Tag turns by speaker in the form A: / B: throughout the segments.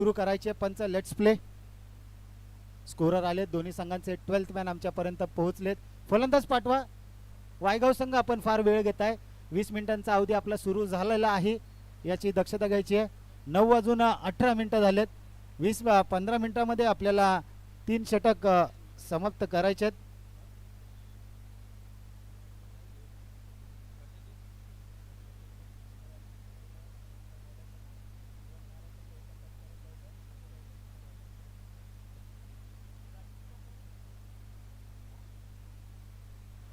A: सुरू करायचे पंच. Let's play. स्कोरर आले दोन्ही संघांचे. 12th मॅन आमच्यापर्यंत पोहोचलेत. फलंदाज पाठवा. वायगाव संघ आपण फार वेळ घेत आहे. 20 मिनिटांचा अवधी आपला सुरू झालेला आहे, याची दक्षता घ्यायची आहे. 9:18 झालेत. 15 मिनिटांमध्ये आपल्याला 3 षटक समाप्त करायचे आहेत.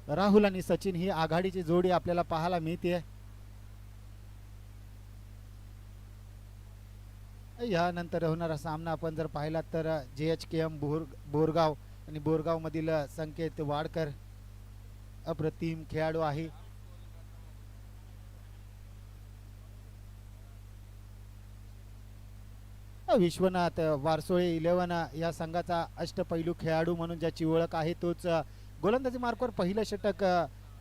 A: राहुल आणि सचिन ही आघाडीची जोडी आपल्याला पाहायला मिळते. यानंतर होणारा सामना आपण जर पाहिला तर JHKM बोरगाव आणि बोरगाव मधील संकेत वाडकर अप्रतिम खेळाडू आहे. विश्वनाथ वारसोळे 11 या संघाचा अष्टपैलू खेळाडू म्हणून ज्याची ओळख आहे तोच गोलंदाजी मार्कवर पहिलं षटक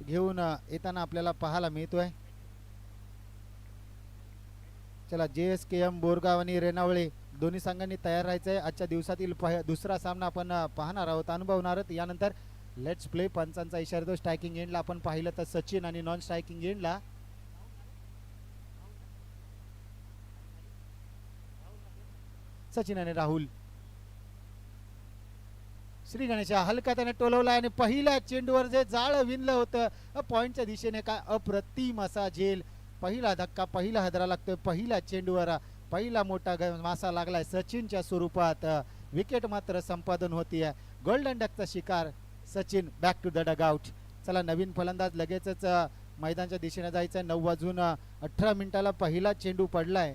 A: घेऊन येताना आपल्याला पाहायला मिळतोय. चला, JSKM बोरगाव आणि रेणावळे दोन्ही संघांनी तयार राहायचंय. आजच्या दिवसातील दुसरा सामना आपण पाहणार आहोत, अनुभवणार आहोत. यानंतर लेट्स प्ले पंचांचा इशारा देतो. स्ट्रायकिंग एंडला आपण पाहिलं तर सचिन आणि नॉन स्ट्रायकिंग एंडला सचिन आणि राहुल. श्री गणेशा हलका त्याने टोलवला आणि पहिल्या चेंडूवर जे जाळ विणलं होतं पॉइंटच्या दिशेने, काय अप्रतिम असा झेल. पहिला धक्का, पहिला हादरा लागतोय. पहिल्या चेंडूवर पहिला मोठा मासा लागलाय सचिनच्या स्वरूपात. विकेट मात्र संपादन होतीये. गोल्डन डकचा शिकार Sachin. Back to the dugout. चला, नवीन फलंदाज लगेचच मैदानाच्या दिशेने जायचं. 9:18 पहिला चेंडू पडलाय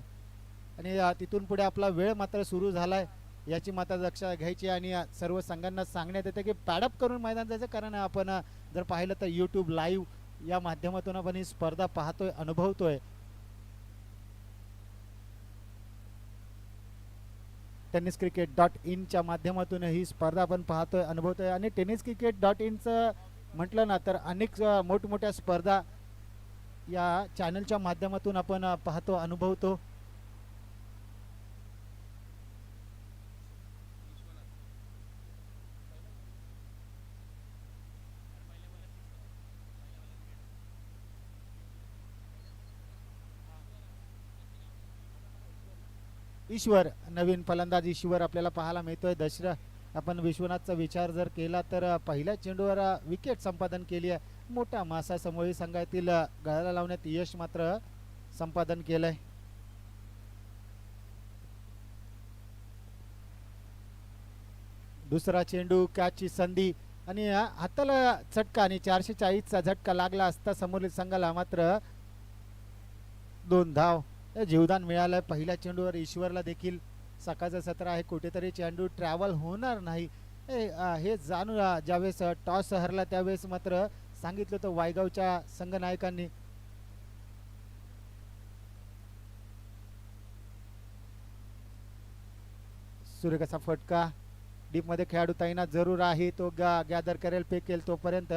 A: आणि तिथून पुढे आपला वेळ मात्र सुरू झालाय, याची मात्र दक्षता घ्यायची. आणि सर्व संघांना सांगण्यात येते की पॅडअप करून मैदान जायचं, कारण आपण जर पाहिलं तर YouTube लाईव्ह या माध्यमातून आपण ही स्पर्धा पाहतोय, अनुभवतोय. tenniscricket.in च्या माध्यमातून ही स्पर्धा आपण पाहतोय, अनुभवतोय. आणि tenniscricket.in चं म्हटलं ना तर अनेक मोठमोठ्या स्पर्धा या चॅनलच्या माध्यमातून आपण पाहतो, अनुभवतो. ईश्वर, नवीन फलंदाज ईश्वर आपल्याला पाहायला मिळतोय. आपण विश्वनाथचा विचार जर केला तर पहिल्या चेंडूवर विकेट संपादन केली आहे. मोठा मासा समोरील संघातील गळाला लावण्यात यश मात्र संपादन केलंय. दुसरा चेंडू, कॅचची संधी आणि हाताला चटका आणि 440चा झटका लागला असता समोरील संघाला, मात्र 2 धाव जीवदान मिळालं. पहिल्या चेंडूवर ईश्वरला देखील सकाळचं सत्र आहे, कुठेतरी चेंडू ट्रॅव्हल होणार नाही हे जाणून ज्यावेळेस टॉस हरला त्यावेळेस मात्र सांगितलं होतं वायगावच्या संघनायकांनी. सुरेखाचा फटका. डीप मध्ये खेळाडू तैनात जरूर आहे, तो गॅदर करेल, फेकेल. तोपर्यंत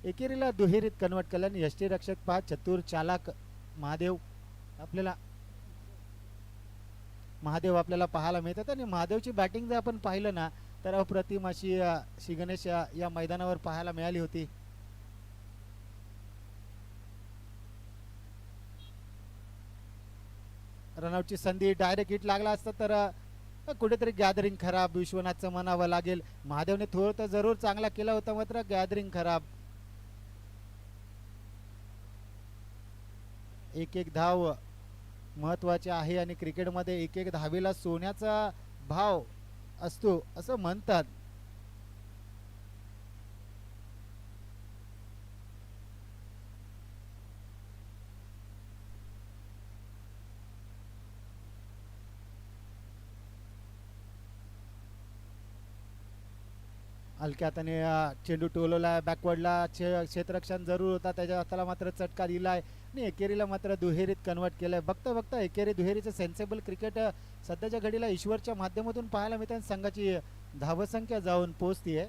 A: एकेरीला दुहेरीत कन्वर्ट केलं आणि यष्टीरक्षक पहा चतुर चालाक महादेव आपल्याला पाहायला मिळतात. आणि महादेवची बॅटिंग जर आपण पाहिलं ना तर अप्रतिम अशी श्री गणेश या मैदानावर पाहायला मिळाली होती. रनआउटची संधी, डायरेक्ट हिट लागला असता तर कुठेतरी गॅदरिंग खराब विश्वनाथचं म्हणावं लागेल. महादेवने थोडं तर जरूर चांगला केला होता, मात्र गॅदरिंग खराब. एक धाव महत्वाचे आहे आणि क्रिकेटमध्ये एक धावेला सोन्याचा भाव असतो असं म्हणतात. हलक्या हाताने चेंडू टोलवला, बॅकवर्डला क्षेत्ररक्षण जरूर होता, त्याच्या हाताला मात्र चटका दिलाय आणि एकेरीला मात्र दुहेरीत कन्वर्ट केलंय. बघता बघता एकेरी दुहेरीचं सेन्सेबल क्रिकेट सध्याच्या घडीला ईश्वरच्या माध्यमातून पाहायला मिळते. संघाची धावसंख्या जाऊन पोहोचतीये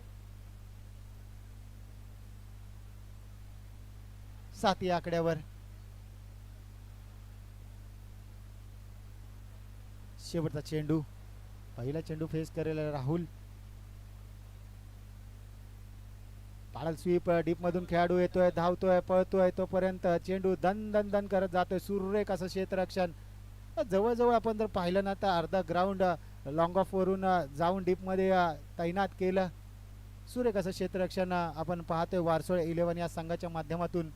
A: 7 या आकड्यावर. शेवटचा चेंडू, पहिला चेंडू फेस करेल राहुल. पाडल स्वीप, डीप मधून खेळाडू येतोय, धावतोय, पळतोय, तोपर्यंत चेंडू दन दन दन करत जातोय. सुरेख असं क्षेत्ररक्षण. जवळजवळ आपण जर पाहिलं ना तर अर्धा ग्राउंड लॉंग ऑफ वरून जाऊन डीप मध्ये तैनात केलं. सुरेख असं क्षेत्ररक्षण आपण पाहतोय वारसोळे 11 या संघाच्या माध्यमातून.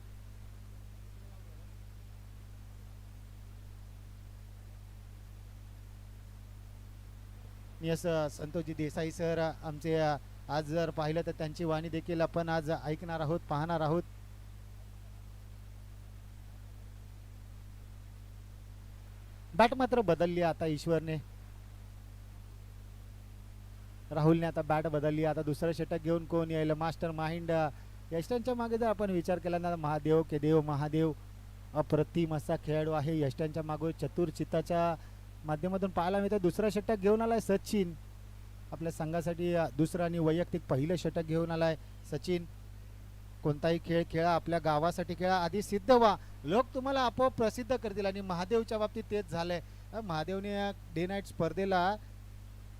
A: यस, संतोषजी देसाई सर आमचे आज जर पाहिलं तर त्यांची वाणी देखील आपण आज ऐकणार आहोत, पाहणार आहोत. बॅट मात्र बदलली आता ईश्वरने, राहुलने आता बॅट बदलली. आता दुसरं षटक घेऊन कोण यायला? मास्टर माइंड यष्टांच्या मागे जर आपण विचार केला ना, महादेव केदेव महादेव अप्रतिम असा खेळाडू आहे. यष्टांच्या मागे चतुर चित्ताच्या माध्यमातून पाहायला मिळतं. दुसरा षटक घेऊन आलाय सचिन, आपल्या संघासाठी दुसरं आणि वैयक्तिक पहिलं षटक घेऊन आलाय सचिन. कोणताही खेळ खेळा, आपल्या गावासाठी खेळा, आधी सिद्ध व्हा, लोक तुम्हाला आपोआप प्रसिद्ध करतील. आणि महादेवच्या बाबतीत तेच झालंय. महादेवने डे नाईट स्पर्धेला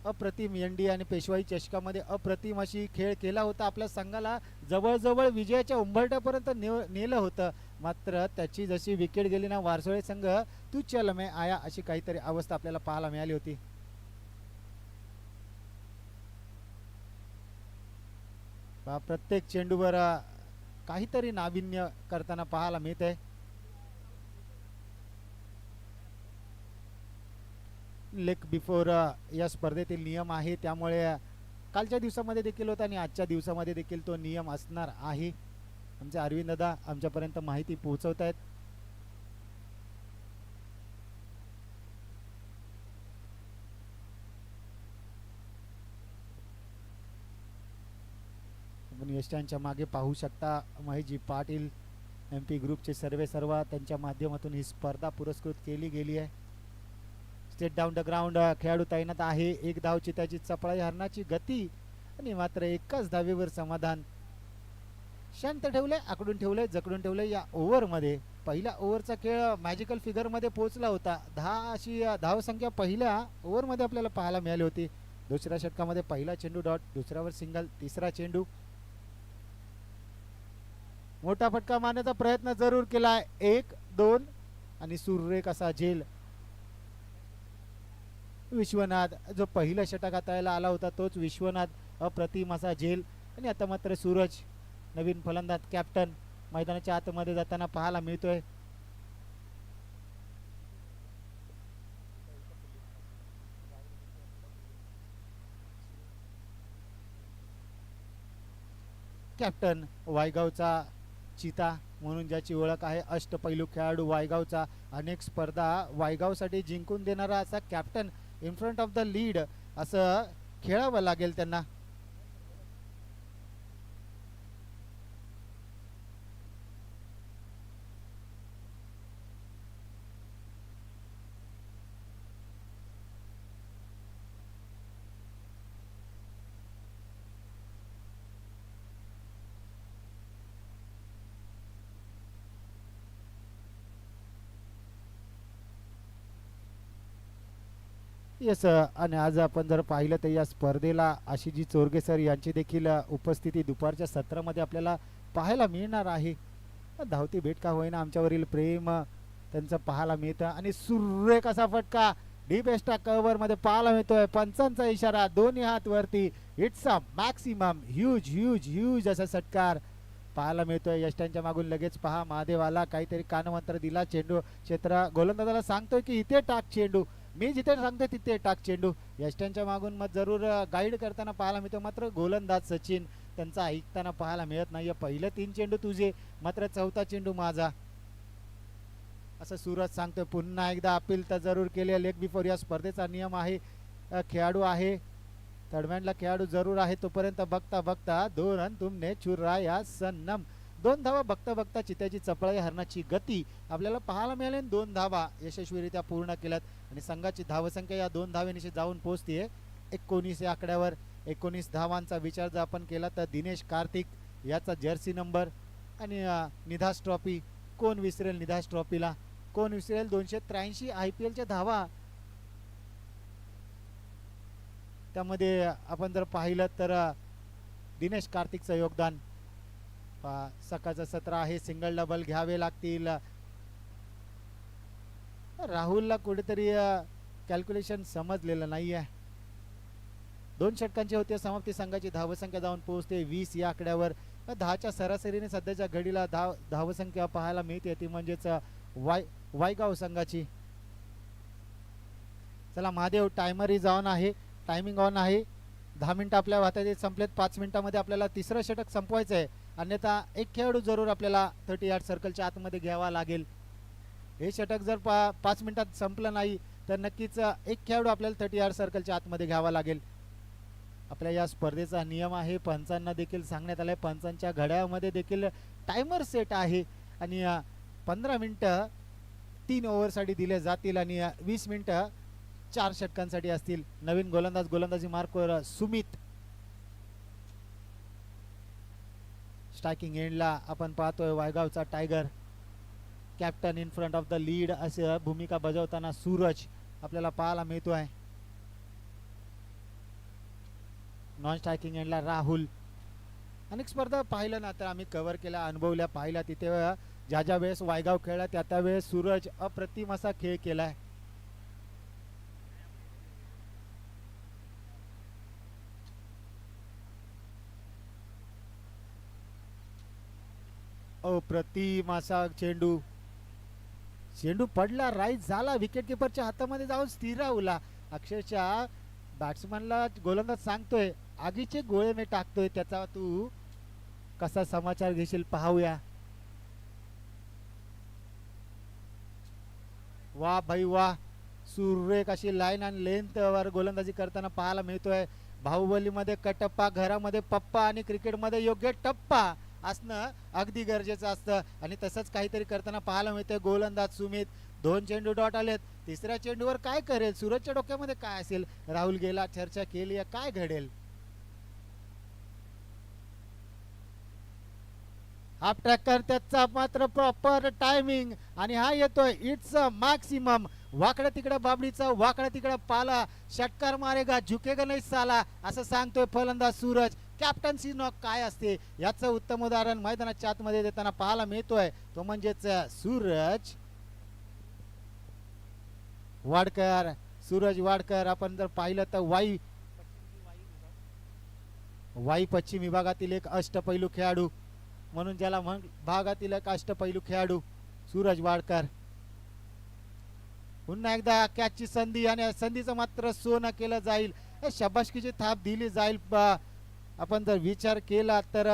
A: अप्रतिम एनडी आणि पेशवाई चषकामध्ये अप्रतिम अशी खेळ केला होता. आपल्या संघाला जवळजवळ विजयाच्या उंबरठ्यापर्यंत नेलं होतं. मात्र त्याची जशी विकेट गेली ना, वारसोळे संघ तू चल मैं आया अशी काहीतरी अवस्था आपल्याला पाहायला मिळाली होती. प्रत्येक चेंडूवर काहीतरी नाविन्य करताना पाहायला मिळतंय. लेग बिफोर या स्पर्धेतील नियम आहे, त्यामुळे कालच्या दिवसामध्ये देखील होता आणि आजच्या दिवसामध्ये देखील तो नियम असणार आहे. आमचे अरविंद दादा आमच्यापर्यंत माहिती पोहोचवत आहेत. आपण यष्टांच्या मागे पाहू शकता महेशजी पाटील MP ग्रुपचे सर्व त्यांच्या माध्यमातून ही स्पर्धा पुरस्कृत केली गेली आहे. स्टेट डाऊन द ग्राउंड खेळाडू तैनात आहे. एक धावची त्याची चपळाई, हरणाची गती आणि मात्र एकाच धावेवर समाधान. शांत ठेवलंय, आकडून ठेवलंय, जकडून ठेवलंय. या ओव्हरमध्ये पहिल्या ओव्हरचा खेळ मॅजिकल फिगरमध्ये पोहोचला होता. 10 अशी धावसंख्या पहिल्या ओव्हरमध्ये आपल्याला पाहायला मिळाली होती. दुसऱ्या षटकामध्ये पहिला चेंडू डॉट, दुसऱ्यावर सिंगल, तिसरा चेंडू. मोठा फटका मारण्याचा प्रयत्न जरूर केलाय. 1-2 आणि सुरेख असा झेल. विश्वनाथ जो पहिला षटक हाताळायला आला होता तोच विश्वनाथ अप्रतिम असा झेल. आणि आता मात्र सूरज नवीन फलंदाज कॅप्टन मैदानाच्या आतमध्ये जाताना पाहायला मिळतोय. कॅप्टन वायगावचा चिता म्हणून ज्याची ओळख आहे, अष्टपैलू खेळाडू वायगावचा, अनेक स्पर्धा वायगावसाठी जिंकून देणारा असा captain, in front of the lead असं खेळावं लागेल त्यांना. येस, आणि आज आपण जर पाहिलं तर या स्पर्धेला आशिजी चोरगे सर यांची देखील उपस्थिती दुपारच्या सत्रामध्ये आपल्याला पाहायला मिळणार आहे. धावती भेट का होईना आमच्यावरील प्रेम त्यांचं पाहायला मिळतं. आणि सुरेख असा फटका डीप एस्टा कव्हर मध्ये पाहायला मिळतोय. पंचांचा इशारा, दोन्ही हात वरती. It's a maximum huge huge huge असा षटकार पाहायला मिळतोय. यष्टांच्या मागून लगेच पहा महादेवाला काहीतरी कानमंत्र दिला. चेंडू क्षेत्र गोलंदाजाला सांगतोय की इथे टाक चेंडू, मी जिथे सांगतोय तिथे टाक चेंडू. यष्टांच्या मागून मग जरूर गाईड करताना पाहायला मिळतो. मात्र गोलंदाज सचिन त्यांचा ऐकताना पाहायला मिळत नाहीये. पहिलं 3 चेंडू तुझे, मात्र चौथा चेंडू माझा असं सूरज सांगतोय. पुन्हा एकदा अपील तर जरूर केले. लेग बिफोर या स्पर्धेचा नियम आहे. खेळाडू आहे, थर्डमॅनला खेळाडू जरूर आहे. तोपर्यंत बघता बघता 2 रन तुमने चुराया सनम. 2 धावा बघता बघता चित्याची चपळाई, हरणाची गती आपल्याला पाहायला मिळाली. 2 धावा यशस्वीरित्या पूर्ण केल्यात आणि संघाची धावसंख्या या 2 धावेनिशी जाऊन पोहोचतीये 19 या आकड्यावर. 19 धावांचा विचार जर आपण केला तर दिनेश कार्तिक याचा जर्सी नंबर आणि निधास ट्रॉफी, कोण विसरेल निधास ट्रॉफीला, कोण विसरेल 283 IPLच्या धावा. त्यामध्ये आपण जर पाहिलं तर दिनेश कार्तिकचं योगदान. सकाळचं सत्र आहे, सिंगल डबल घ्यावे लागतील. राहुलला कुठेतरी कॅल्क्युलेशन समजलेलं नाही आहे. 2 षटकांची होते समाप्ती. संघाची धावसंख्या जाऊन पोहोचते 20 या आकड्यावर. 10च्या सरासरीने सध्याच्या घडीला धावसंख्या पाहायला मिळते ती म्हणजेच वायगाव संघाची. चला महादेव, टायमर इज ऑन आहे, टायमिंग ऑन आहे. 10 मिनिटं आपल्या हातात संपलेत. 5 मिनिटांमध्ये आपल्याला तिसरं षटक संपवायचं आहे, अन्यथा एक खेळाडू जरूर आपल्याला 30 यार्ड सर्कलच्या आतमध्ये घ्यावा लागेल. हे षटक जर 5 मिनिटात संपलं नाही तर नक्कीच एक खेळाडू आपल्याला 30 यार्ड सर्कलच्या आतमध्ये घ्यावा लागेल. आपल्या या स्पर्धेचा नियम आहे, पंचांना देखील सांगण्यात आलंय, पंचांच्या घड्याळामध्ये देखील टायमर सेट आहे आणि 15 मिनिटं 3 ओव्हरसाठी दिले जातील आणि 20 मिनिटं 4 षटकांसाठी असतील. नवीन गोलंदाजी मार्कवर सुमित. स्ट्रायकिंग एंडला आपण पाहतोय वायगावचा tiger, captain in front of the lead असे भूमिका बजावताना सूरज आपल्याला पाहायला मिळतोय. नॉन स्ट्रायकिंग एंडला राहुल. अनेक स्पर्धा पाहिलं ना तर आम्ही कव्हर केल्या, अनुभवल्या, पाहिल्या. तिथे ज्या वेळेस वायगाव खेळला त्या वेळेस सूरज अप्रतिम असा खेळ केलाय. अप्रतिम असा चेंडू पडला, राईट झाला, विकेट किपरच्या हातामध्ये जाऊन स्थिरावला. अक्षरशः बॅट्समनला गोलंदाज सांगतोय आगीचे गोळे मी टाकतोय, त्याचा तू कसा समाचार घेशील पाहूया. वा भाई वा, सुरेख अशी लाईन आणि लेंथ वर गोलंदाजी करताना पाहायला मिळतोय. बाहुबलीमध्ये कटप्पा, घरामध्ये पप्पा आणि क्रिकेटमध्ये योग्य टप्पा असणं अगदी गरजेचं असतं आणि तसंच काहीतरी करताना पाहायला मिळतंय गोलंदाज सुमित. 2 चेंडू डॉट आलेत. तिसऱ्या चेंडूवर काय करेल, सूरजच्या डोक्यामध्ये काय असेल, राहुल गेला, चर्चा केली, काय घडेल. हाफ ट्रॅकर त्याचा मात्र प्रॉपर टायमिंग आणि हा येतोय इट्स मॅक्सिमम. वाकडा तिकडा बाबडीचा, वाकडा तिकडा पाला, षटकार मारेगा झुकेगा नाही साला असं सांगतोय फलंदाज सूरज. कॅप्टन्सी नॉक काय असते याचं उत्तम उदाहरण मैदानाच्या आतमध्ये देताना पाहायला मिळतोय, तो म्हणजेच सूरज वाडकर. सूरज वाडकर आपण जर पाहिलं तर वाई पश्चिम विभागातील एक अष्टपैलू खेळाडू म्हणून ज्याला भागातील एक अष्टपैलू खेळाडू सूरज वाडकर. पुन्हा एकदा कॅचची संधी आणि संधीचं मात्र सोनं केलं जाईल, शाबासकीची थाप दिली जाईल. आपण जर विचार केला तर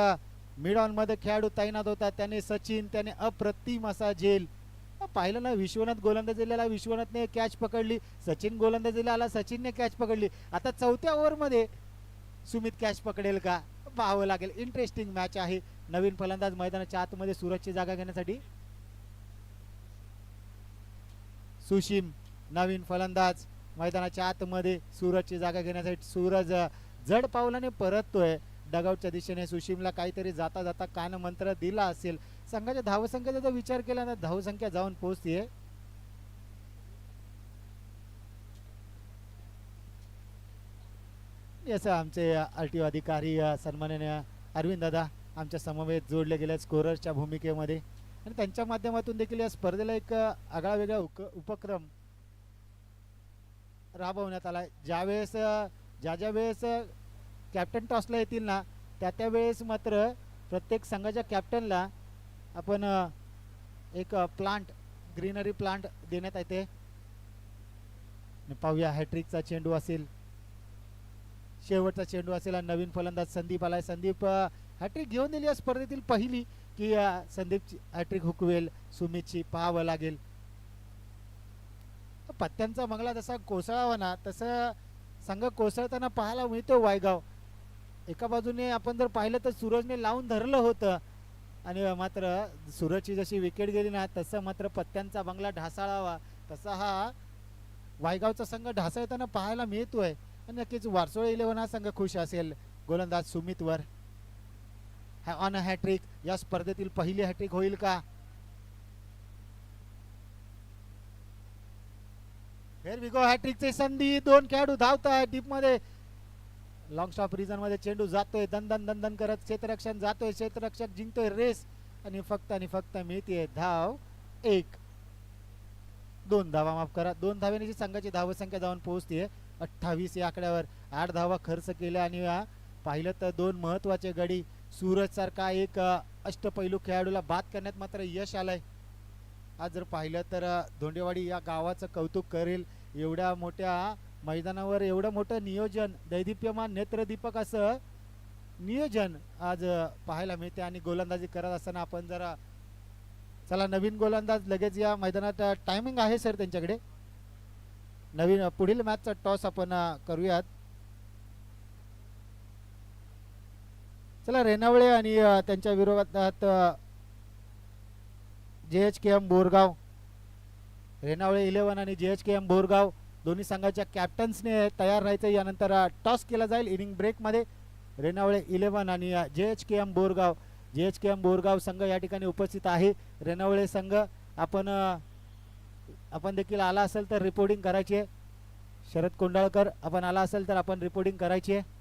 A: मिड ऑन मध्ये खेळाडू तैनात होता, त्याने सचिन, त्याने अप्रतिम असा झेल पाहिलं ना. विश्वनाथ गोलंदाजीला विश्वनाथने कॅच पकडली, सचिन गोलंदाजीला आला, सचिनने कॅच पकडली. आता 4थ्या ओव्हरमध्ये सुमित कॅच पकडेल का पाहावं लागेल. इंटरेस्टिंग मॅच आहे. नवीन फलंदाज मैदानाच्या आतमध्ये सूरजची जागा घेण्यासाठी. सुशीम नवीन फलंदाज मैदानाच्या आतमध्ये सूरजची जागा घेण्यासाठी. सूरज जड पावलाने परततोय डगआउटच्या दिशेने. सुशीमला काहीतरी जाता जाता कान मंत्र दिला असेल. संघाच्या धावसंख्येचा जर विचार केला ना, धावसंख्या जाऊन पोहोचते याचं आमचे आरटीओ अधिकारी सन्माननीय अरविंद दादा आमच्या समवेत जोडले गेले स्कोररच्या भूमिकेमध्ये आणि त्यांच्या माध्यमातून देखील या स्पर्धेला एक आगळा वेगळा उपक्रम राबवण्यात आला. ज्यावेळेस ज्या वेळेस कॅप्टन टॉसला येतील ना त्या वेळेस मात्र प्रत्येक संघाच्या कॅप्टनला आपण एक प्लांट, ग्रीनरी प्लांट देण्यात येते. पाहूया हॅट्रिकचा चेंडू असेल, शेवटचा चेंडू असेल. नवीन फलंदाज संदीप आलाय. संदीप हॅट्रिक घेऊन दिली या स्पर्धेतील पहिली की संदीपची हॅट्रिक हुकवेल सुमितची पाहावं लागेल. पत्त्यांचा बंगला जसा कोसळावा ना तसं संघ कोसळताना पाहायला मिळतो वायगाव. एका बाजूने आपण जर पाहिलं तर सूरजने लावून धरलं होतं आणि मात्र सूरजची जशी विकेट गेली ना तसं मात्र पत्त्यांचा बंगला ढासाळावा तसा हा वायगावचा संघ ढासळताना पाहायला मिळतोय. आणि नक्कीच वारसोळे 11 हा संघ खुश असेल गोलंदाज सुमितवर. ऑन हॅट्रिक, या स्पर्धेतील पहिली हॅट्रिक होईल का? हेर वी गो, हॅट्रिकची संधी. 2 खेळाडू धावताय डीप मध्ये. लॉंग स्टॉप रिजन मध्ये चेंडू जातोय दन दन करत क्षेत्ररक्षण जातोय क्षेत्ररक्षक जिंकतोय रेस आणि फक्त मिळते धाव 1. 2 धावा माफ करा 2 धावेने संघाची धावसंख्या जाऊन पोहोचते 28 या आकड्यावर. 8 धावा खर्च केल्या आणि पाहिलं तर 2 महत्वाचे गडी सूरज सारखा एक अष्टपैलू खेळाडूला बाद करण्यात मात्र यश आलंय. आज जर पाहिलं तर धोंडेवाडी या गावाचं कौतुक करेल. एवढ्या मोठ्या मैदानावर एवढं मोठं नियोजन दैदिप्यमान नेत्रदीपक असं नियोजन आज पाहायला मिळते. आणि गोलंदाजी करत असताना आपण जरा चला नवीन गोलंदाज लगेच या मैदानात टायमिंग आहे सर त्यांच्याकडे. नवीन पुढील मॅचचा टॉस आपण करूयात. चला रेणावळे आणि त्यांच्या विरोधात JHKM बोरगाव. रेणावळे 11 आणि JHKM बोरगाव दोन्ही संघाच्या कॅप्टन्सने तयार राहायचं. यानंतर टॉस केला जाईल इनिंग ब्रेक मध्ये. रेणावळे 11 आणि JHKM बोरगाव. JHKM बोरगाव संघ या ठिकाणी उपस्थित आहे. रेणावळे संघ आपण देखील आला असेल तर रिपोर्टिंग करायची आहे. शरद कोंडाळकर आपण आला असेल तर आपण रिपोर्टिंग करायची आहे.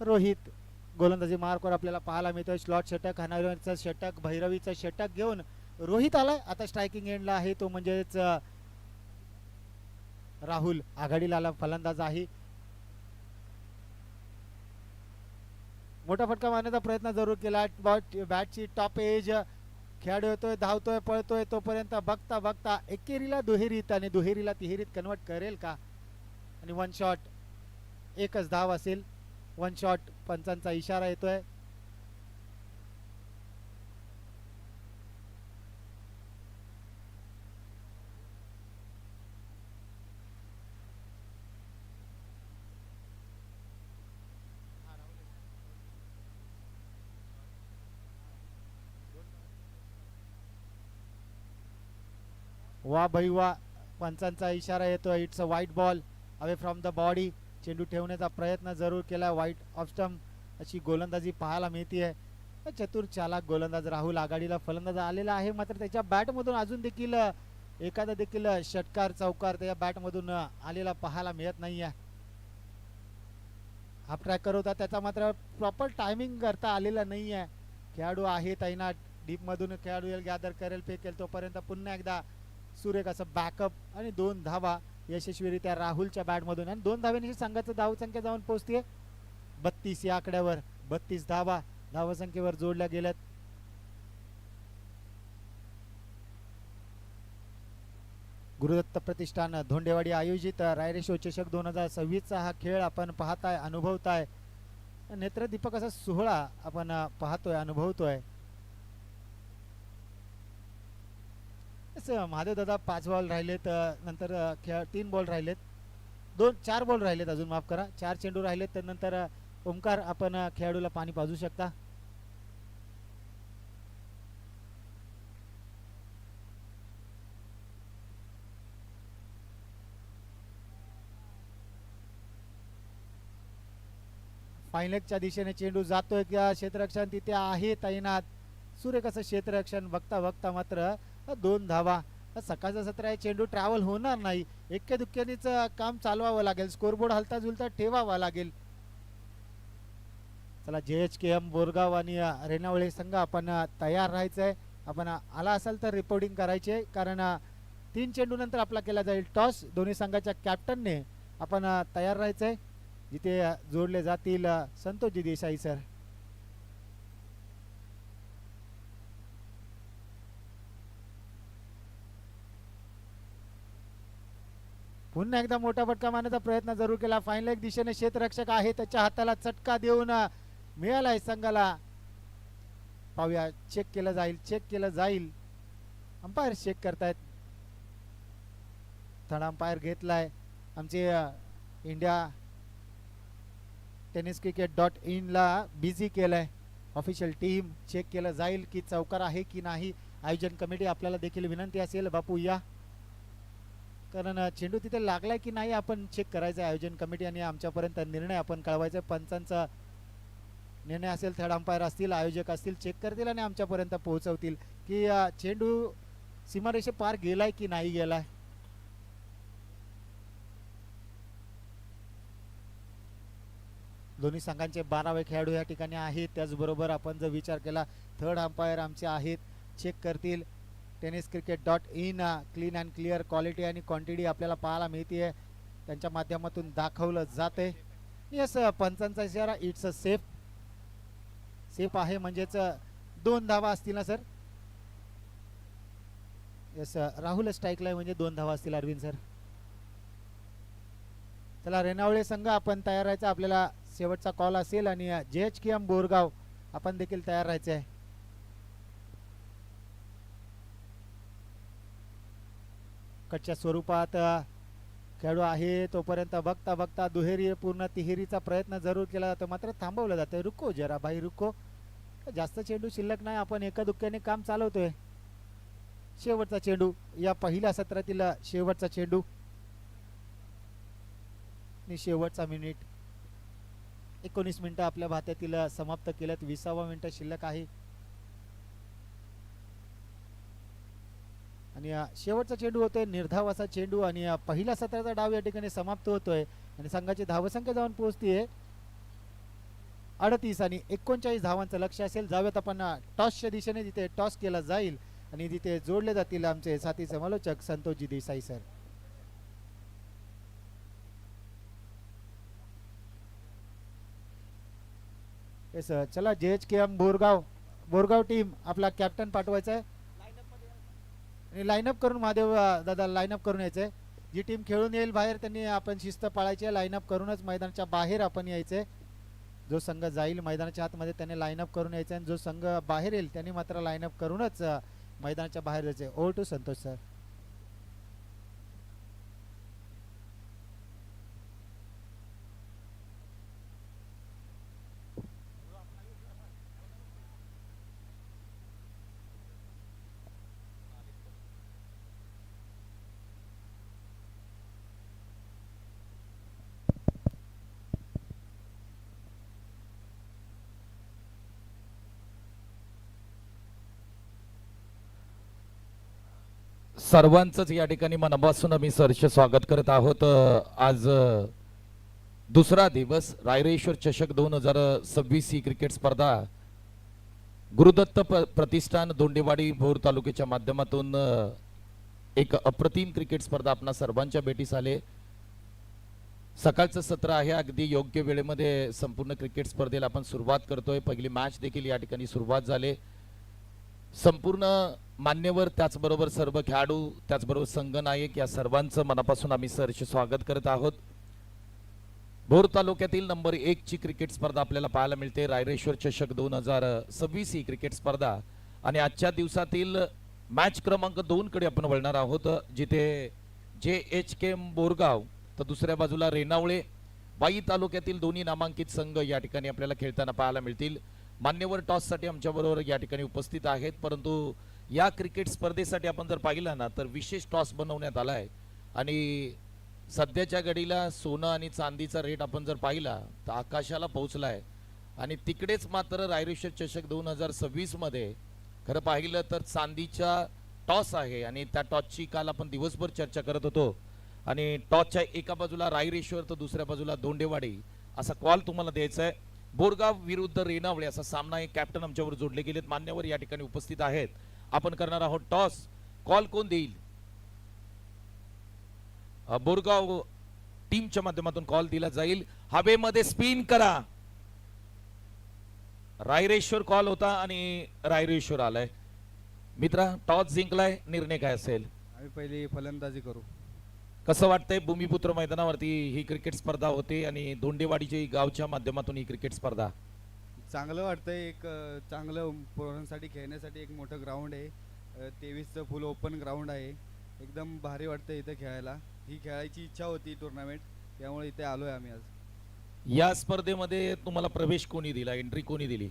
A: रोहित गोलंदाजी मार्कवर आपल्याला पाहायला मिळतोय. स्लॉट षटक हनावरचं षटक भैरवीचं षटक घेऊन रोहित आलाय. आता स्ट्रायकिंग एंडला आहे तो म्हणजेच राहुल आघाडीला आला फलंदाज आहे. मोठा फटका मारण्याचा प्रयत्न जरूर केला. बॅटची टॉप एज खेळाडू येतोय धावतोय पळतोय तोपर्यंत बघता बघता एकेरीला दुहेरीत आणि दुहेरीला तिहेरीत कन्वर्ट करेल का. आणि 1 शॉट एकच धाव असेल. 1 शॉट पंचांचा इशारा येतोय. वा भाई वा पंचांचा इशारा येतोय. It's a white ball away from the body. चेंडू ठेवण्याचा प्रयत्न जरूर केला. वाईट ऑफ स्टंप अशी गोलंदाजी पाहायला मिळते. चतुर चालाक गोलंदाज राहुल आघाडीला फलंदाज आलेला आहे. मात्र त्याच्या बॅटमधून अजून देखील एखादा देखील षटकार चौकार त्या बॅटमधून आलेला पाहायला मिळत नाहीये. हा ट्रॅकर होता त्याचा मात्र प्रॉपर टायमिंग करता आलेला नाहीये. खेळाडू आहे तैनात डीप मधून खेळाडू गॅदर करेल फेकेल तोपर्यंत पुन्हा एकदा सुरेख असं बॅकअप आणि 2 धावा यशस्वीरित्या राहुलच्या बॅटमधून. आणि 2 धाव्यांची संघाचं धावसंख्या जाऊन पोहोचते 32 या आकड्यावर. 32 धावा धावसंख्येवर जोडल्या गेल्यात. गुरुदत्त प्रतिष्ठान धोंडेवाडी आयोजित रायरेशो चषक 2026 चा हा खेळ आपण पाहताय अनुभवताय. नेत्रदीपक असा सोहळा आपण पाहतोय अनुभवतोय. महादेव दादा 5 बॉल राहिलेत. नंतर 3 बॉल राहिलेत. 4 बॉल राहिलेत अजून माफ करा. 4 चेंडू राहिलेत. त्यानंतर ओमकार आपण खेळाडूला पाणी पाजू शकता. फायनलच्या दिशेने चेंडू जातोय किंवा क्षेत्ररक्षण तिथे आहे तैनात. सुरेख असं क्षेत्ररक्षण बघता बघता मात्र 2 धावा. सकाळचं सत्र आहे चेंडू ट्रॅव्हल होणार नाही. एक्के दुक्क्यानीच काम चालवावं लागेल. स्कोरबोर्ड हलता झुलता ठेवावा लागेल. चला JHKM बोरगाव आणि रेणावळे संघ आपण तयार राहायचंय. आपण आला असाल तर रिपोर्टिंग करायचे कारण 3 चेंडू नंतर आपला केला जाईल टॉस. दोन्ही संघाच्या कॅप्टनने आपण तयार राहायचंय. जिथे जोडले जातील संतोषजी देसाई सर. पुन्हा एकदा मोठा फटका मारण्याचा प्रयत्न जरूर केला. फायनल एक दिशेने क्षेत्ररक्षक आहे त्याच्या हाताला चटका देऊन मिळालाय संघाला. पाहूया चेक केलं जाईल. अंपायर चेक करतायत. थर्ड अंपायर घेतलाय आमचे इंडिया टेनिस cricket.in ला बिझी केलंय. ऑफिशियल टीम चेक केलं जाईल की चौकार आहे की नाही. आयोजन कमिटी आपल्याला देखील विनंती असेल बापू या कारण चेंडू तिथे लागलाय की नाही आपण चेक करायचं. आयोजन कमिटी आणि आमच्यापर्यंत निर्णय आपण कळवायचा. पंचांचा निर्णय असेल थर्ड अंपायर असतील आयोजक असतील चेक करतील आणि आमच्यापर्यंत पोहोचवतील की चेंडू सीमारेषे पार गेलाय की नाही गेलाय. दोन्ही संघांचे 12वे खेळाडू या ठिकाणी आहेत. त्याचबरोबर आपण जर विचार केला थर्ड अंपायर आमचे आहेत चेक करतील. tenniscricket.in clean and clear quality आणि क्वांटिटी आपल्याला पाहायला मिळते त्यांच्या माध्यमातून दाखवलं जाते. यस पंचांचा इशारा इट्स अ सेफ. सेफ आहे म्हणजेच 2 धावा असतील ना सर. यस राहुल स्ट्राईकला म्हणजे 2 धावा असतील अरविंद सर. चला रेणावळे संघ आपण तयार राहायचं. आपल्याला शेवटचा कॉल असेल आणि JHKM बोरगाव आपण देखील तयार राहायचे आहे. कच्च्या स्वरूपात खेळाडू आहे तोपर्यंत बघता बघता दुहेरी पूर्ण तिहेरीचा प्रयत्न जरूर केला जातो मात्र थांबवलं जातं. रुको जरा भाई रुको. जास्त चेंडू शिल्लक नाही आपण एका दुक्क्याने काम चालवतोय. शेवटचा चेंडू या पहिल्या सत्रातील शेवटचा चेंडू आणि शेवटचा मिनिट. 19 मिनिटं आपल्या भात्यातील समाप्त केल्यात. 20वा मिनिट शिल्लक आहे आणि शेवटचा चेंडू होतोय निर्धाव असा चेंडू आणि पहिल्या सत्राचा डाव या ठिकाणी समाप्त होतोय आणि संघाची धावसंख्या जाऊन पोहोचतीये 38 आणि 39 धावांचं लक्ष असेल. जाऊयात आपण टॉसच्या दिशेने जिथे टॉस केला जाईल आणि तिथे जोडले जातील आमचे साथी समालोचक संतोषजी देसाई सर. येस चला JHKM बोरगाव टीम आपला कॅप्टन पाठवायचा आहे आणि लाईनअप करून महादेव दादा लाईनअप करून यायचंय. जी टीम खेळून येईल बाहेर त्यांनी आपण शिस्त पाळायची आहे. लाईनअप करूनच मैदानाच्या बाहेर आपण यायचंय. जो संघ जाईल मैदानाच्या आतमध्ये त्याने लाईनअप करून यायचं आणि जो संघ बाहेर येईल त्यांनी मात्र लाईनअप करूनच मैदानाच्या बाहेर जायचंय. Over to Santosh sir.
B: सर्वांचंच या ठिकाणी मनापासून आम्ही सहर्ष स्वागत करत आहोत. आज दुसरा दिवस रायरेश्वर चषक 2026 ही क्रिकेट स्पर्धा गुरुदत्त प्रतिष्ठान दोंडेवाडी भोर तालुक्याच्या माध्यमातून एक अप्रतिम क्रिकेट स्पर्धा आपणा सर्वांच्या भेटीस आले. सकाळचं सत्र आहे. अगदी योग्य वेळेमध्ये संपूर्ण क्रिकेट स्पर्धेला आपण सुरुवात करतोय. पहिली मॅच देखील या ठिकाणी सुरुवात झाली. संपूर्ण मान्यवर त्याचबरोबर सर्व खेळाडू त्याचबरोबर संघनायक या सर्वांचं मनापासून आम्ही सहर्ष स्वागत करत आहोत. भोर तालुक्यातील नंबर 1 ची क्रिकेट स्पर्धा आपल्याला पाहायला मिळते. रायरेश्वर चषक 2026 ही क्रिकेट स्पर्धा आणि आजच्या दिवसातील मॅच क्रमांक 2 कडे आपण वळणार आहोत जिथे JHKM बोरगाव तर दुसऱ्या बाजूला रेणावळे वाई तालुक्यातील दोन्ही नामांकित संघ या ठिकाणी आपल्याला खेळताना पाहायला मिळतील. मान्यवर टॉस साठी आमच्या बरोबर या ठिकाणी उपस्थित आहेत. परंतु या क्रिकेट स्पर्धेसाठी आपण जर पाहिलं ना तर विशेष टॉस बनवण्यात आला आहे आणि सध्याच्या घडीला सोनं आणि चांदीचा रेट आपण जर पाहिला तर आकाशाला पोहोचला आहे आणि तिकडेच मात्र रायरेश्वर चषक 2026 मध्ये खरं पाहिलं तर चांदीचा टॉस आहे आणि त्या टॉसची काल आपण दिवसभर चर्चा करत होतो आणि टॉसच्या एका बाजूला रायरेश्वर तर दुसऱ्या बाजूला दोंडेवाडी असा कॉल तुम्हाला द्यायचा आहे. बोरगाव विरुद्ध रेणावळे असा सामना आहे. कॅप्टन आमच्यावर जोडले गेलेत. मान्यवर या ठिकाणी उपस्थित आहेत. आपण करणार आहोत टॉस. कॉल कोण देईल? बोरगाव टीमच्या माध्यमातून कॉल दिला जाईल. हवेमध्ये स्पिन करा. रायरेश्वर कॉल होता आणि रायरेश्वर आलाय. मित्रा टॉस जिंकलाय. निर्णय काय असेल?
C: आम्ही पहिली फलंदाजी करू.
B: कसं वाटतंय? भूमिपुत्र मैदानावरती ही क्रिकेट स्पर्धा होते आणि दोंडेवाडीच्या गावच्या माध्यमातून ही क्रिकेट स्पर्धा.
C: चांगलं वाटतंय. एक चांगलं पोरांसाठी खेळण्यासाठी एक मोठं ग्राउंड आहे. 23चं फुल ओपन ग्राउंड आहे. एकदम भारी वाटतंय इथे खेळायला. ही खेळायची इच्छा होती टुर्नामेंट त्यामुळे इथे आलोय आम्ही आज.
B: या स्पर्धेमध्ये तुम्हाला प्रवेश कोणी दिला? एंट्री कोणी दिली?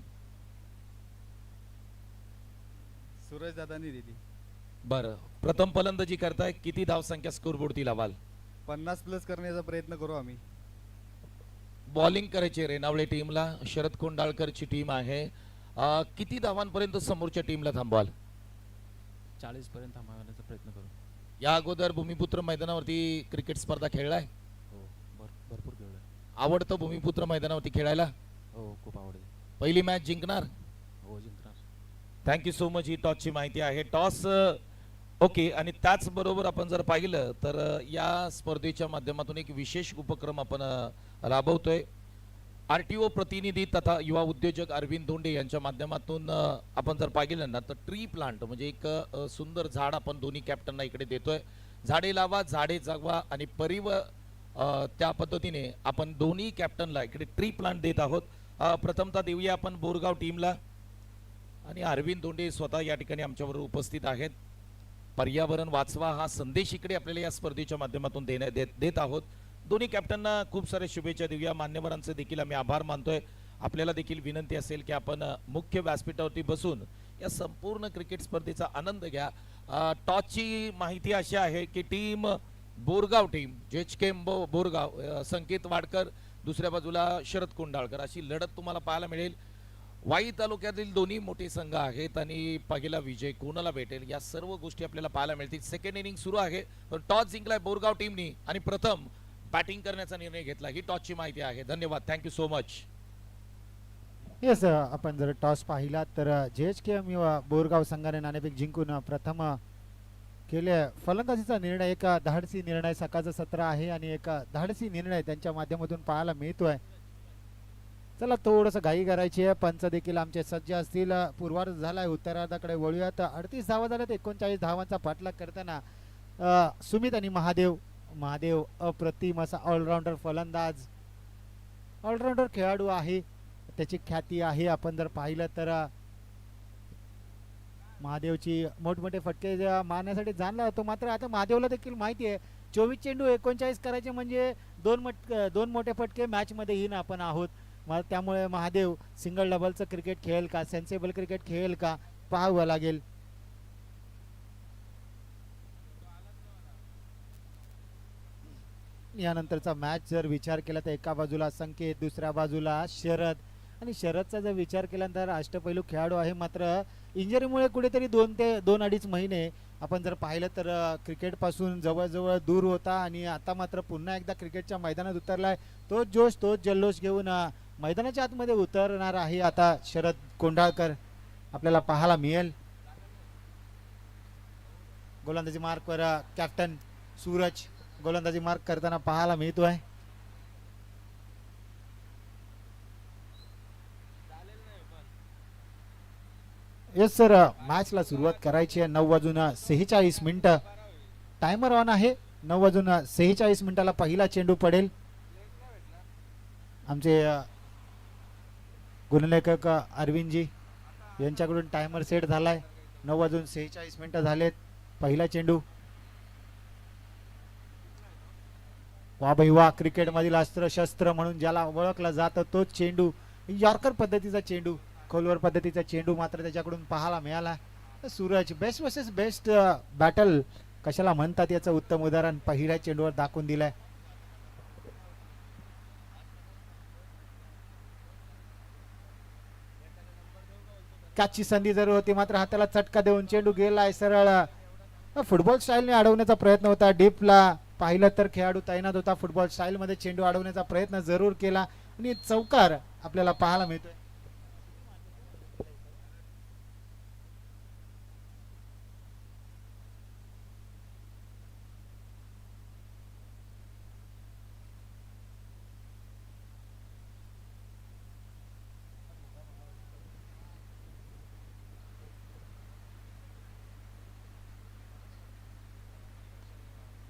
C: सूरज दादांनी दिली.
B: बरं प्रथम फलंदाजी करताय. किती धावसंख्या स्कोर बोर्डती लावाल?
C: 50 प्लस करण्याचा प्रयत्न करू आम्ही.
B: बॉलिंग करायची रेणावळे टीमला. शरद कोंडाळकरची टीम आहे. किती धावांपर्यंत समोरच्या टीमला थांबवाल?
D: 40 पर्यंत थांबवण्याचा प्रयत्न करू.
B: या अगोदर भूमिपुत्र मैदानावरती क्रिकेट स्पर्धा खेळलाय?
D: हो, भरपूर खेळलोय.
B: आवडतं भूमिपुत्र मैदानावरती खेळायला?
D: हो, खूप आवडते.
B: पहिली मॅच जिंकणार?
D: हो, जिंकणार.
B: Thank you so much. ही टॉसची माहिती आहे. Toss okay. आणि त्याचबरोबर आपण जर पाहिलं तर या स्पर्धेच्या माध्यमातून एक विशेष उपक्रम आपण राबवतोय. RTO प्रतिनिधी तथा युवा उद्योजक अरविंद धोंडे यांच्या माध्यमातून आपण जर पाहिलं ना तर ट्री प्लांट म्हणजे एक सुंदर झाड आपण दोन्ही कॅप्टनना इकडे देतोय. झाडे लावा, झाडे जगवा आणि त्या पद्धतीने आपण दोन्ही कॅप्टनला इकडे ट्री प्लांट देत आहोत. प्रथमतः देऊया आपण बोरगाव टीमला. आणि अरविंद धोंडे स्वतः या ठिकाणी आमच्याबरोबर उपस्थित आहेत. पर्यावरण वाचवा हा संदेश इकडे आपल्याला या स्पर्धेच्या माध्यमातून देत आहोत. दोन्ही कॅप्टनना खूप साऱ्या शुभेच्छा देऊया. मान्यवरांचे देखील आम्ही आभार मानतोय. आपल्याला देखील विनंती असेल की आपण मुख्य व्यासपीठावरती बसून या संपूर्ण क्रिकेट स्पर्धेचा आनंद घ्या. टॉसची माहिती अशी आहे की team Borgaon team JHK Borgaon, Sanket Wadkar, दुसऱ्या बाजूला शरद कोंडाळकर अशी लढत तुम्हाला पाहायला मिळेल. वाई तालुक्यातील दोन्ही मोठे संघ आहेत आणि पहिला विजय कोणाला भेटेल या सर्व गोष्टी आपल्याला पाहायला मिळतील. सेकंड इनिंग सुरू आहे. टॉस जिंकलाय बोरगाव टीमनी आणि प्रथम बॅटिंग करण्याचा निर्णय घेतला. ही टॉसची माहिती आहे. धन्यवाद. Thank you so much.
A: येस, आपण जर टॉस पाहिला तर JHK बोरगाव संघाने नाणेफेक जिंकून प्रथम केले. फलंदाजीचा निर्णय एक धाडसी निर्णय, सकाळचं सत्र आहे आणि एक धाडसी निर्णय त्यांच्या माध्यमातून पाहायला मिळतोय. चला थोडंसं घाई करायची आहे. पंच देखील आमचे सज्ज असतील. पूर्वार्ध झालाय, उत्तरार्धाकडे वळूयात. 38 धावा झाल्यात. 39 धावांचा पाठलाग करताना सुमित आणि महादेव अप्रतिम असा ऑलराऊंडर फलंदाज, ऑलराऊंडर खेळाडू आहे. त्याची ख्याती आहे. आपण जर पाहिलं तर महादेवची मोठमोठे फटके मारण्यासाठी जाणला होतो. मात्र आता महादेवला देखील माहिती आहे 24 चेंडू 39 करायचे म्हणजे दोन मोठे फटके मॅच मध्ये येईन आपण आहोत. त्यामुळे महादेव सिंगल डबलचं क्रिकेट खेळेल का, सेन्सेबल क्रिकेट खेळेल का पाहावं लागेल. यानंतरचा मॅच जर विचार केला तर एका बाजूला संकेत, दुसऱ्या बाजूला शरद. आणि शरदचा जर विचार केल्यानंतर अष्टपैलू खेळाडू आहे. मात्र इंजरीमुळे कुठेतरी 2 ते 2.5 महिने आपण जर पाहिलं तर क्रिकेट पासून जवळजवळ दूर होता आणि आता मात्र पुन्हा एकदा क्रिकेटच्या मैदानात उतरलाय. तोच जोश, तोच जल्लोष घेऊन मैदानाच्या आतमध्ये उतरणार आहे आता शरद कोंडाळकर आपल्याला पाहायला मिळेल. गोलंदाजी मार्कवर कॅप्टन सूरज गोलंदाजी मार्क करताना पाहायला मिळतोय. येस सर, मॅचला सुरुवात करायची आहे. 9:46 टायमर ऑन आहे. 9:46 पहिला चेंडू पडेल. आमचे गुणलेखक अरविंदजी यांच्याकडून टायमर सेट झालाय. 9:46 झालेत. पहिला चेंडू. वा भाई वा, क्रिकेट मधील अस्त्र शस्त्र म्हणून ज्याला ओळखला जातं तोच चेंडू, यॉर्कर पद्धतीचा चेंडू, खोलवर पद्धतीचा चेंडू मात्र त्याच्याकडून पाहायला मिळाला. Suraj best versus best battle कशाला म्हणतात याचं उत्तम उदाहरण पहिल्या चेंडूवर दाखवून दिलंय. कॅचची संधी जरूर होती मात्र हाताला चटका देऊन चेंडू गेलाय सरळ. फुटबॉल स्टाईलने अडवण्याचा प्रयत्न होता. डीपला पाहिलं तर खेळाडू तैनात होता. फुटबॉल स्टाईल मध्ये चेंडू अडवण्याचा प्रयत्न जरूर केला आणि चौकार आपल्याला पाहायला मिळतोय.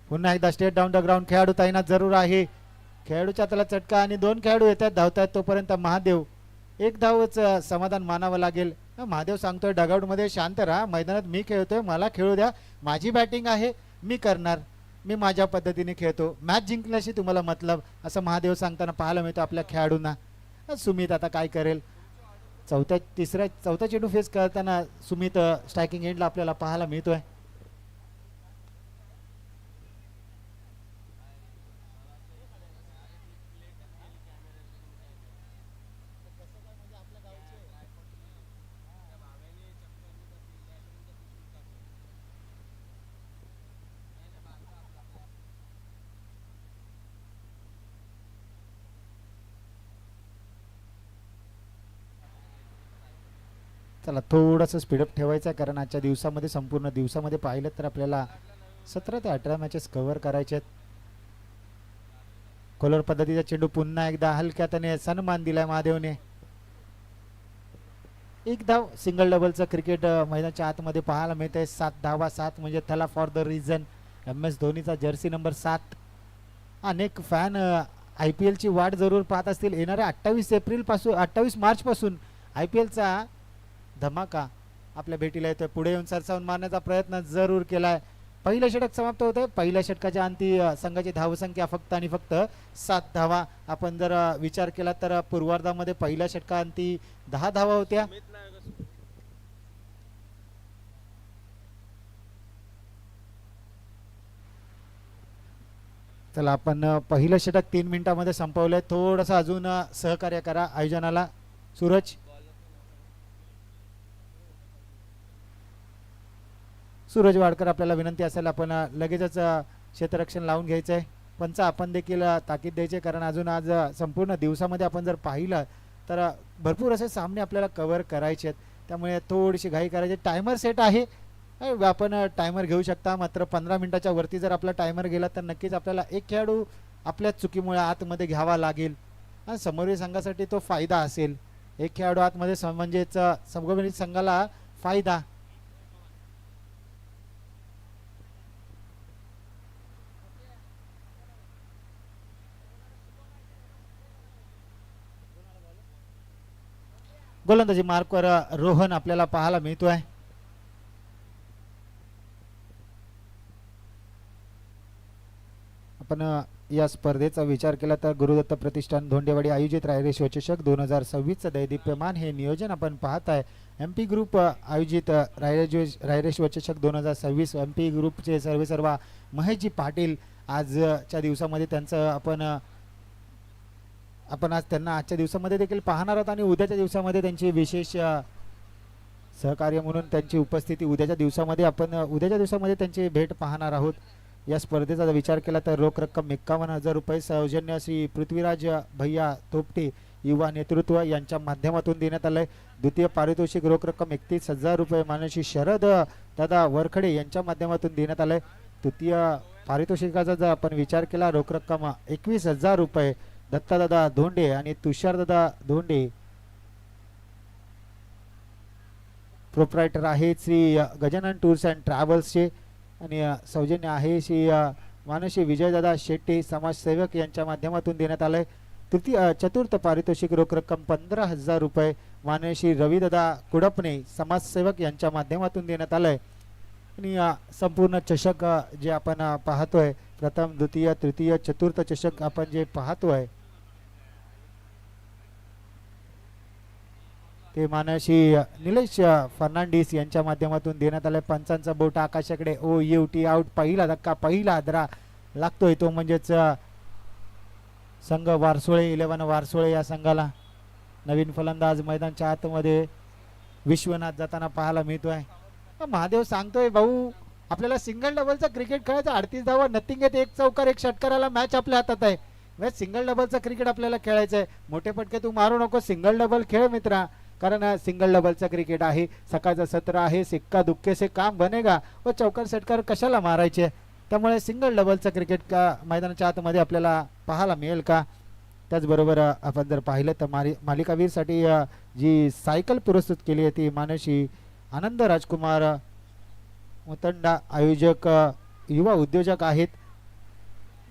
A: पुन्हा एकदा स्टेट डाऊन द ग्राउंड खेळाडू तैनात जरूर आहे. खेळाडूच्या हाताला चटका आणि 2 खेळाडू येतात धावतात. तोपर्यंत महादेव एक धावच समाधान मानावं लागेल. महादेव सांगतोय डगआउट मध्ये शांत राहा, मैदानात मी खेळतोय, मला खेळू द्या, माझी बॅटिंग आहे, मी करणार, मी माझ्या पद्धतीने खेळतो, मॅच जिंकल्याशी तुम्हाला मतलब, असं महादेव सांगताना पाहायला मिळतो आपल्या खेळाडूंना. सुमित आता काय करेल. चौथा चेंडू फेस करताना सुमित स्ट्रायकिंग एंडला आपल्याला पाहायला मिळतोय. चला थोडंसं स्पीडअप ठेवायचं आहे, कारण आजच्या दिवसामध्ये संपूर्ण दिवसामध्ये पाहिलं तर आपल्याला 17 ते 18 मॅचेस कव्हर करायचे आहेत. कोलर पद्धतीचा चेंडू पुन्हा एकदा हलक्या त्याने सन्मान दिलाय महादेवने. एक धाव. सिंगल डबलचं क्रिकेट मैदानाच्या आतमध्ये पाहायला मिळतंय. 7 धावा. 7 म्हणजे त्याला फॉर द रिझन. MS धोनीचा जर्सी नंबर 7. अनेक फॅन IPL ची वाट जरूर पाहत असतील. येणाऱ्या 28 मार्च पासून IPL चा धमाका आपल्या भेटीला येतोय. पुढे येऊन सरसावून मारण्याचा प्रयत्न जरूर केलाय. पहिलं षटक समाप्त होतंय. पहिल्या षटकाच्या अंती संघाची धावसंख्या फक्त आणि फक्त 7 धावा. आपण जर विचार केला तर पूर्वार्धामध्ये पहिल्या षटकांती 10 धावा होत्या. चला आपण पहिलं षटक 3 मिनिटांमध्ये संपवलंय. थोडंसं अजून सहकार्य करा आयोजनाला. सूरज वाडकर आपल्याला विनंती असेल आपण लगेचच क्षेत्ररक्षण लावून घ्यायचंय. पंच आपण देखील ताकीद द्यायचे, कारण अजून आज संपूर्ण दिवसामध्ये आपण जर पाहिलं तर भरपूर असे सामने आपल्याला कव्हर करायचे आहेत. त्यामुळे थोडीशी घाई करायची. टायमर सेट आहे, आपण टायमर घेऊ शकता. मात्र 15 मिनिटाच्या वरती जर आपला टायमर गेला तर नक्कीच आपल्याला एक खेळाडू आपल्या चुकीमुळे आतमध्ये घ्यावा लागेल आणि समोरील संघासाठी तो फायदा असेल. एक खेळाडू आतमध्ये म्हणजेच समोरील संघाला फायदा. गोलंदाजी मार्कवर रोहन आपल्याला पाहायला मिळतोय. आपण या स्पर्धेचा विचार केला तर गुरुदत्त प्रतिष्ठान धोंडेवाडी आयोजित रायरेश्वर चषक 2026 दैदिप्यमान हे नियोजन आपण पाहत आहे. MP ग्रुप आयोजित रायरेश्वर चषक 2026. MP ग्रुपचे सर्व महेशजी पाटील आजच्या दिवसामध्ये त्यांचं आपण आज त्यांना आजच्या दिवसामध्ये देखील पाहणार आहोत आणि उद्याच्या दिवसामध्ये त्यांची विशेष सहकार्य म्हणून त्यांची उपस्थिती उद्याच्या दिवसामध्ये त्यांची भेट पाहणार आहोत. या स्पर्धेचा विचार केला तर रोख रक्कम 51,000 रुपये सौजन्य श्री पृथ्वीराज भैया तोपटे युवा नेतृत्व यांच्या माध्यमातून देण्यात आलंय. द्वितीय पारितोषिक रोख रक्कम 31,000 रुपये मानसी शरद दादा वरखडे यांच्या माध्यमातून देण्यात आलंय. तृतीय पारितोषिकाचा जर आपण विचार केला रोख रक्कम 21,000 रुपये दत्तादादा धोंडे आणि तुषारदादा धोंडे. प्रोप्रायटर आहेत श्री गजानन टूर्स अँड ट्रॅव्हल्सचे आणि सौजन्य आहे श्री मानसी विजयदादा शेट्टी समाजसेवक यांच्या माध्यमातून देण्यात आलंय. चतुर्थ पारितोषिक रोख रक्कम 15,000 रुपये मानसी रविदादा कुडपणे समाजसेवक यांच्या माध्यमातून देण्यात आलंय. आणि संपूर्ण चषक जे आपण पाहतोय प्रथम द्वितीय तृतीय चतुर्थ चषक आपण जे पाहतोय ते मानसी निलेश फर्नांडिस यांच्या माध्यमातून देण्यात आलंय. पंचांचा बोट आकाशाकडे. OUT out. पहिला धक्का पहिला हादरा लागतोय तो म्हणजेच संघ वारसोळे 11 वारसोळे या संघाला. नवीन फलंदाज मैदानच्या आतमध्ये विश्वनाथ जाताना पाहायला मिळतोय. महादेव सांगतोय भाऊ आपल्याला सिंगल डबलचा क्रिकेट खेळायचा. 38 धावा नथिंग येत 1 चौकार 1 षटकाराला मॅच आपल्या हातात आहे. सिंगल डबलचा क्रिकेट आपल्याला खेळायचंय. मोठे पटके तू मारू नको. सिंगल डबल खेळ मित्रा, कारण सिंगल डबलचा क्रिकेट आहे. सकाळचं सत्र आहे. सिक्का दुक्के से काम बनेगा व चौकार षटकार कशाला मारायचे. त्यामुळे सिंगल डबलचं क्रिकेट का मैदानाच्या आतमध्ये आपल्याला पाहायला मिळेल का. त्याचबरोबर आपण जर पाहिलं तर मालिकावीरसाठी जी सायकल पुरस्कृत केली आहे ती मानसी आनंद राजकुमार मुतंडा आयोजक युवा उद्योजक आहेत.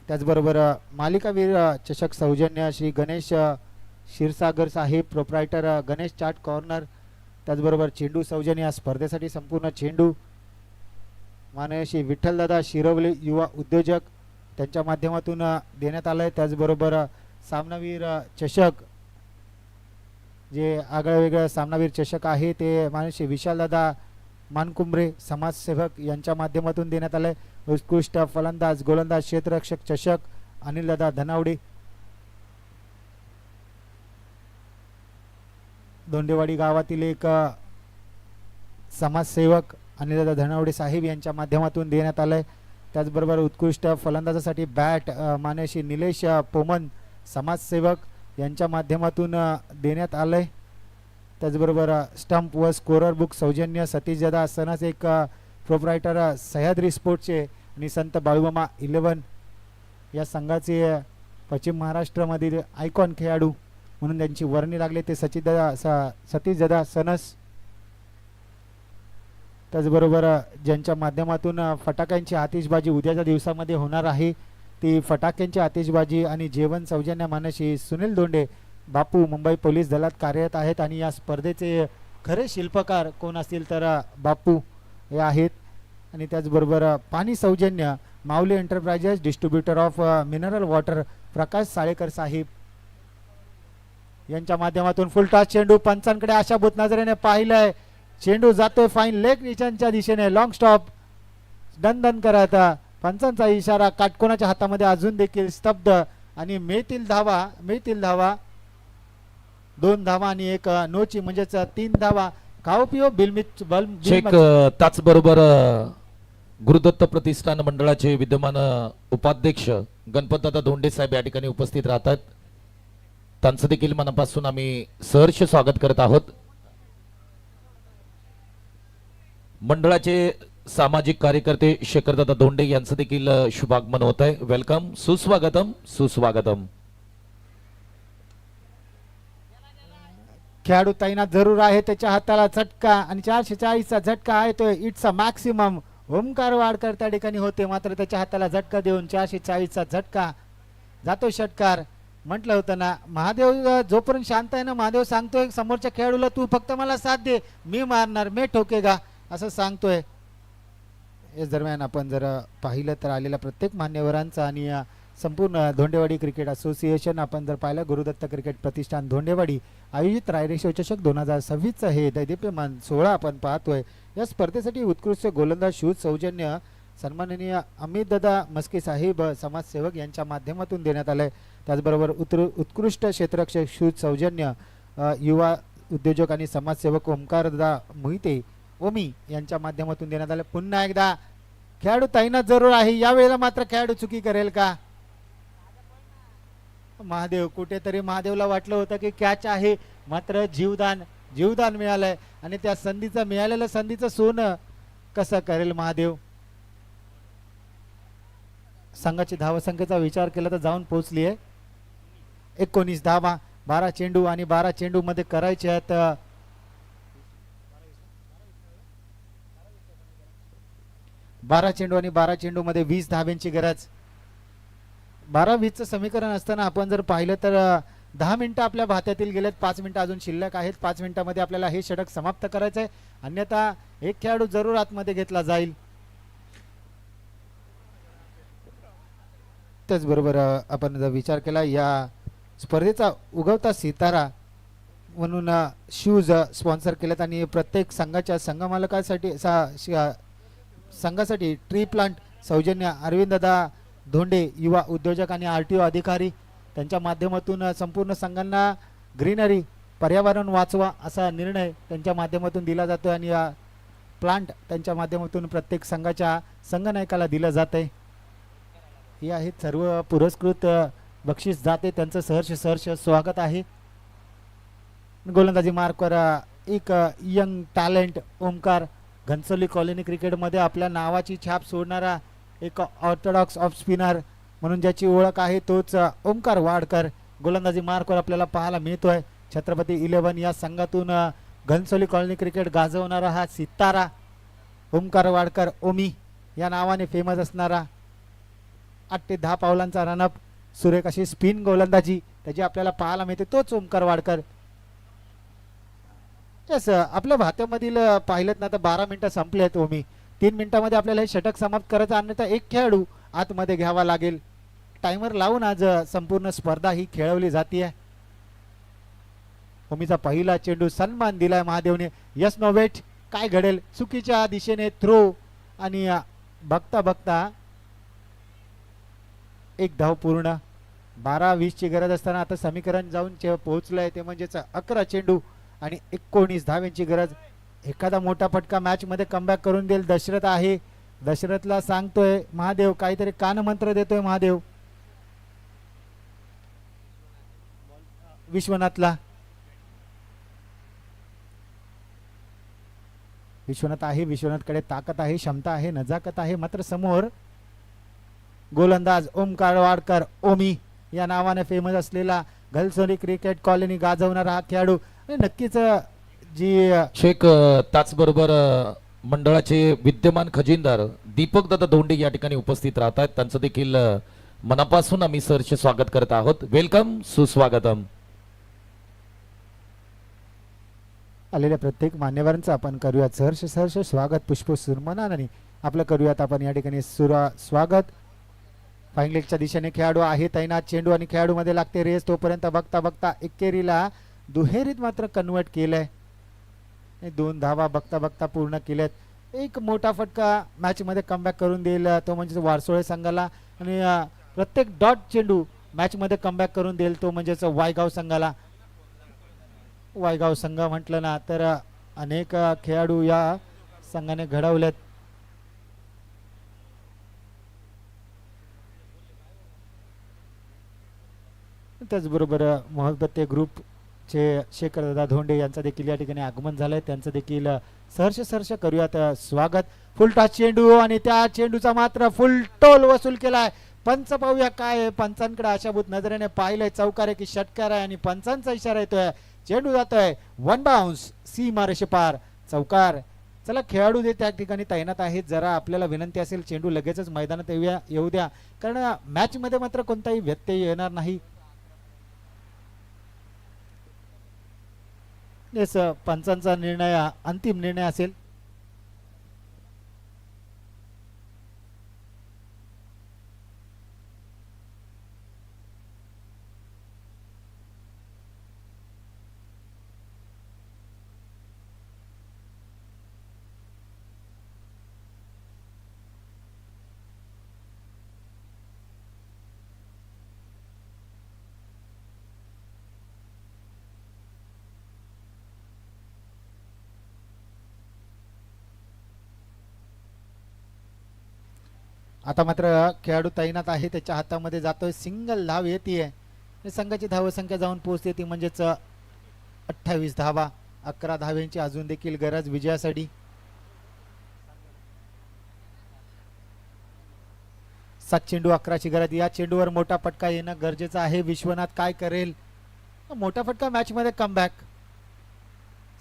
A: त्याचबरोबर मालिकावीर चषक सौजन्य श्री गणेश क्षीरसागर साहेब प्रोप्रायटर गणेश चाट कॉर्नर. त्याचबरोबर चेंडू सौजन्य या स्पर्धेसाठी संपूर्ण चेंडू मानसी विठ्ठलदादा शिरवले युवा उद्योजक त्यांच्या माध्यमातून देण्यात आलंय. त्याचबरोबर सामनावीर चषक जे आगळेवेगळे सामनावीर चषक आहे ते मानसी विशालदादा मानकुंबरे समाजसेवक यांच्या माध्यमातून देण्यात आलंय. उत्कृष्ट फलंदाज गोलंदाज क्षेत्ररक्षक चषक अनिलदादा धनावडे धोंडेवाडी गावातील एक समाजसेवक अनिलदादा धनावडे साहेब यांच्या माध्यमातून देण्यात आलंय. त्याचबरोबर उत्कृष्ट फलंदाजासाठी बॅट मानसी निलेश पोमन समाजसेवक यांच्या माध्यमातून देण्यात आलंय. त्याचबरोबर स्टंप व स्कोरर बुक सौजन्य सतीश दादा सनस एक प्रोप्रायटर सह्याद्री स्पोर्ट्सचे आणि संत बाळूमामा 11 या संघाचे पश्चिम महाराष्ट्रामधील आयकॉन खेळाडू म्हणून त्यांची वर्णी लागले ते सतीश दादा सनस. त्याचबरोबर ज्यांच्या माध्यमातून फटाक्यांची आतिषबाजी उद्याच्या दिवसामध्ये होणार आहे ती फटाक्यांची आतिषबाजी आणि जेवण सौजन्य मानसी सुनील दोंडे बापू मुंबई पोलीस दलात कार्यरत आहेत आणि या स्पर्धेचे खरे शिल्पकार कोण असतील तर बापू हे आहेत. आणि त्याचबरोबर पाणी सौजन्य Mauli enterprises distributor of mineral water Prakash Salekar साहेब यांच्या माध्यमातून फुलटॉस चेंडू पंचांकडे आशाभूत नजरेने पाहिलंय. चेंडू जातोय फाईन लेग निशांच्या दिशेने लॉंग स्टॉप दन करत पंचांचा इशारा काटकोनाच्या हातामध्ये अजून देखील स्तब्ध आणि मिळतील धावा 2 धावा आणि एक नोची म्हणजेच 3 धावा. काओपिओ
B: चेक त्याचबरोबर गुरुदत्त प्रतिष्ठान मंडळाचे विद्यमान उपाध्यक्ष गणपतदादा धोंडे साहेब या ठिकाणी उपस्थित राहतात. त्यांचं देखील मनापासून आम्ही सहर्ष स्वागत करत आहोत. मंडळाचे सामाजिक कार्यकर्ते शेखरदादा धोंडे यांचं देखील शुभागमन होत आहे. वेलकम, सुस्वागतम सुस्वागतम.
A: खेळाडू तैनात जरूर आहे त्याच्या हाताला झटका आणि 440चा झटका आहे तो it's a maximum. Omkar Wadkar त्या ठिकाणी होते मात्र त्याच्या हाताला झटका देऊन 440चा झटका जातो षटकार. म्हटलं होतं ना महादेव जोपर्यंत शांत आहे ना महादेव सांगतोय समोरच्या खेळाडूला तू फक्त मला साथ दे मी मारणार मी ठोकेगा असं सांगतोय. या दरम्यान आपण जर पाहिलं तर आलेल्या प्रत्येक मान्यवरांचा आणि संपूर्ण धोंडेवाडी क्रिकेट असोसिएशन आपण जर पाहिलं गुरुदत्त क्रिकेट प्रतिष्ठान धोंडेवाडी आयोजित रायरेश्वर चषक 2026 हे दैदिप्यमान 16 आपण पाहतोय. या स्पर्धेसाठी उत्कृष्ट गोलंदाज शूज सौजन्य सन्माननीय अमित दादा मस्के साहेब समाजसेवक यांच्या माध्यमातून देण्यात आलंय. त्याचबरोबर उत्कृष्ट क्षेत्ररक्षक शूज सौजन्य युवा उद्योजक आणि समाजसेवक ओमकार दादा मोहिते ओमी यांच्या माध्यमातून देण्यात आले. पुन्हा एकदा खेळाडू तैनात जरूर आहे यावेळेला मात्र खेळाडू चुकी करेल का महादेव कुठेतरी महादेवला वाटलं होतं की कॅच आहे मात्र जीवदान मिळालंय आणि त्या संधीचं मिळालेलं संधीचं सोनं कसं करेल महादेव. संघाची धावसंख्येचा विचार केला तर जाऊन पोहोचली आहे 19 धावा. 12 चेंडू आणि 12 चेंडू मध्ये करायचे आहेत 12 चेंडू आणि 12 चेंडू मध्ये 20 धाब्यांची गरज. 12-20चं समीकरण असताना आपण जर पाहिलं तर 10 मिनिटं आपल्या भात्यातील गेलेत. 5 मिनिटं अजून शिल्लक आहेत. 5 मिनिटांमध्ये आपल्याला हे षटक समाप्त करायचं आहे अन्यथा एक खेळाडू जरूर आतमध्ये घेतला जाईल. त्याचबरोबर आपण जर विचार केला या स्पर्धेचा उगवता सितारा म्हणून शूज स्पॉन्सर केलेत आणि प्रत्येक संघाच्या संघमालकासाठी संघासाठी ट्री प्लांट सौजन्य अरविंददादा धोंडे युवा उद्योजक आणि RTO अधिकारी त्यांच्या माध्यमातून संपूर्ण संघांना ग्रीनरी पर्यावरण वाचवा असा निर्णय त्यांच्या माध्यमातून दिला जातो आणि या प्लांट त्यांच्या माध्यमातून प्रत्येक संघाच्या संघनायकाला दिलं जात आहे. हे आहेत सर्व पुरस्कृत बक्षीस जाते त्यांचं सहर्ष स्वागत आहे. गोलंदाजी मार्कवर एक young talent Omkar Ghansoli colony क्रिकेटमध्ये आपल्या नावाची छाप सोडणारा एक ऑर्थोडॉक्स ऑफ स्पिनर म्हणून ज्याची ओळख आहे तोच ओमकार वाडकर गोलंदाजी मार्कवर आपल्याला पाहायला मिळतोय. छत्रपती 11 या संघातून घनसोली कॉलनी क्रिकेट गाजवणारा हा सितारा ओमकार वाडकर ओमी या नावाने फेमस असणारा 8 ते 10 पावलांचा रनअप सुरेख अशी स्पिन गोलंदाजी त्याची आपल्याला पाहायला मिळते तोच ओमकार वाडकर. यस आपल्या भात्यामधील पाहिलं ना तर 12 मिनिटं संपले आहेत ओमी. 3 मिनिटांमध्ये आपल्याला हे षटक समाप्त करायचं अन्यथा एक खेळाडू आतमध्ये घ्यावा लागेल. टायमर लावून आज संपूर्ण स्पर्धा ही खेळवली जाते. ओमीचा पहिला चेंडू सन्मान दिलाय महादेवने. यस नो वेट काय घडेल चुकीच्या दिशेने थ्रो आणि बघता बघता एक धाव पूर्ण. 12-20 ची गरज असताना आता समीकरण जाऊन पोहोचलंय ते म्हणजेच 11 चेंडू आणि 19 धाव्यांची गरज. एखादा मोठा फटका मॅच मध्ये कमबॅक करून देईल दशरथ आहे. दशरथला सांगतोय महादेव काहीतरी कानमंत्र देतोय महादेव विश्वनाथला. विश्वनाथ आहे, विश्वनाथकडे ताकद आहे, क्षमता आहे, नजाकत आहे, मात्र समोर गोलंदाज ओमकार वाडकर ओमी या नावाने फेमस असलेला घलसोरी क्रिकेट कॉलनी गाजवणारा हा खेळाडू आणि नक्कीच जी
B: शेख त्याचबरोबर मंडळाचे विद्यमान खजिनदार दीपक दादा धोंडे या ठिकाणी उपस्थित राहत आहेत. त्यांचं देखील मनापासून आम्ही सरचे स्वागत करत आहोत. वेलकम, सुस्वागतम.
A: आलेल्या प्रत्येक मान्यवरांचं आपण करूयात सहर्ष स्वागत. पुष्प सुरमनाने आपलं करूयात आपण या ठिकाणी स्वागत. फाईन लेगच्या दिशेने खेळाडू आहे तैनात. चेंडू आणि खेळाडू मध्ये लागते रेस. तोपर्यंत बघता बघता एकेरीला दुहेरीत मात्र कन्वर्ट केलंय. 2 धावा बघता बघता पूर्ण केल्यात. एक मोठा फटका मॅच मध्ये कमबॅक करून देईल तो म्हणजे वारसोळे संघाला आणि प्रत्येक डॉट चेंडू मॅच मध्ये कमबॅक करून देईल तो म्हणजेच वायगाव संघाला. वायगाव संघ म्हटलं ना तर अनेक खेळाडू या संघाने घडवलेत. त्याचबरोबर मोहब्बते ग्रुपचे शेखर दादा धोंडे यांचा देखील या ठिकाणी आगमन झालंय. त्यांचं देखील सहर्ष करूयात स्वागत. फुल टॉस चेंडू आणि त्या चेंडूचा मात्र फुल टोल वसूल केलाय. पंच पाहूया काय आहे. पंचांकडे आशाभूत नजरेने पाहिलंय. चौकार आहे की षटकार आहे आणि पंचांचा इशारा येतोय. चेंडू जातोय 1 बाउन्स सीमा रेषेपार. चौकार. चला खेळाडू जे त्या ठिकाणी तैनात आहेत जरा आपल्याला विनंती असेल चेंडू लगेचच मैदानात येऊ द्या कारण मॅच मध्ये मात्र कोणताही व्यत्यय येणार नाही. पंचांचा निर्णय अंतिम निर्णय असेल. आता मात्र खेळाडू तैनात आहे. त्याच्या हातामध्ये जातोय सिंगल धाव येते. संघाची धावसंख्या जाऊन पोहोचते ती म्हणजेच 28 धावा. 11 धाव्यांची अजून देखील गरज विजयासाठी. 7 चेंडू 11ची गरज. या चेंडूवर मोठा फटका येणं गरजेचं आहे. विश्वनाथ काय करेल. मोठा फटका मॅच मध्ये कमबॅक.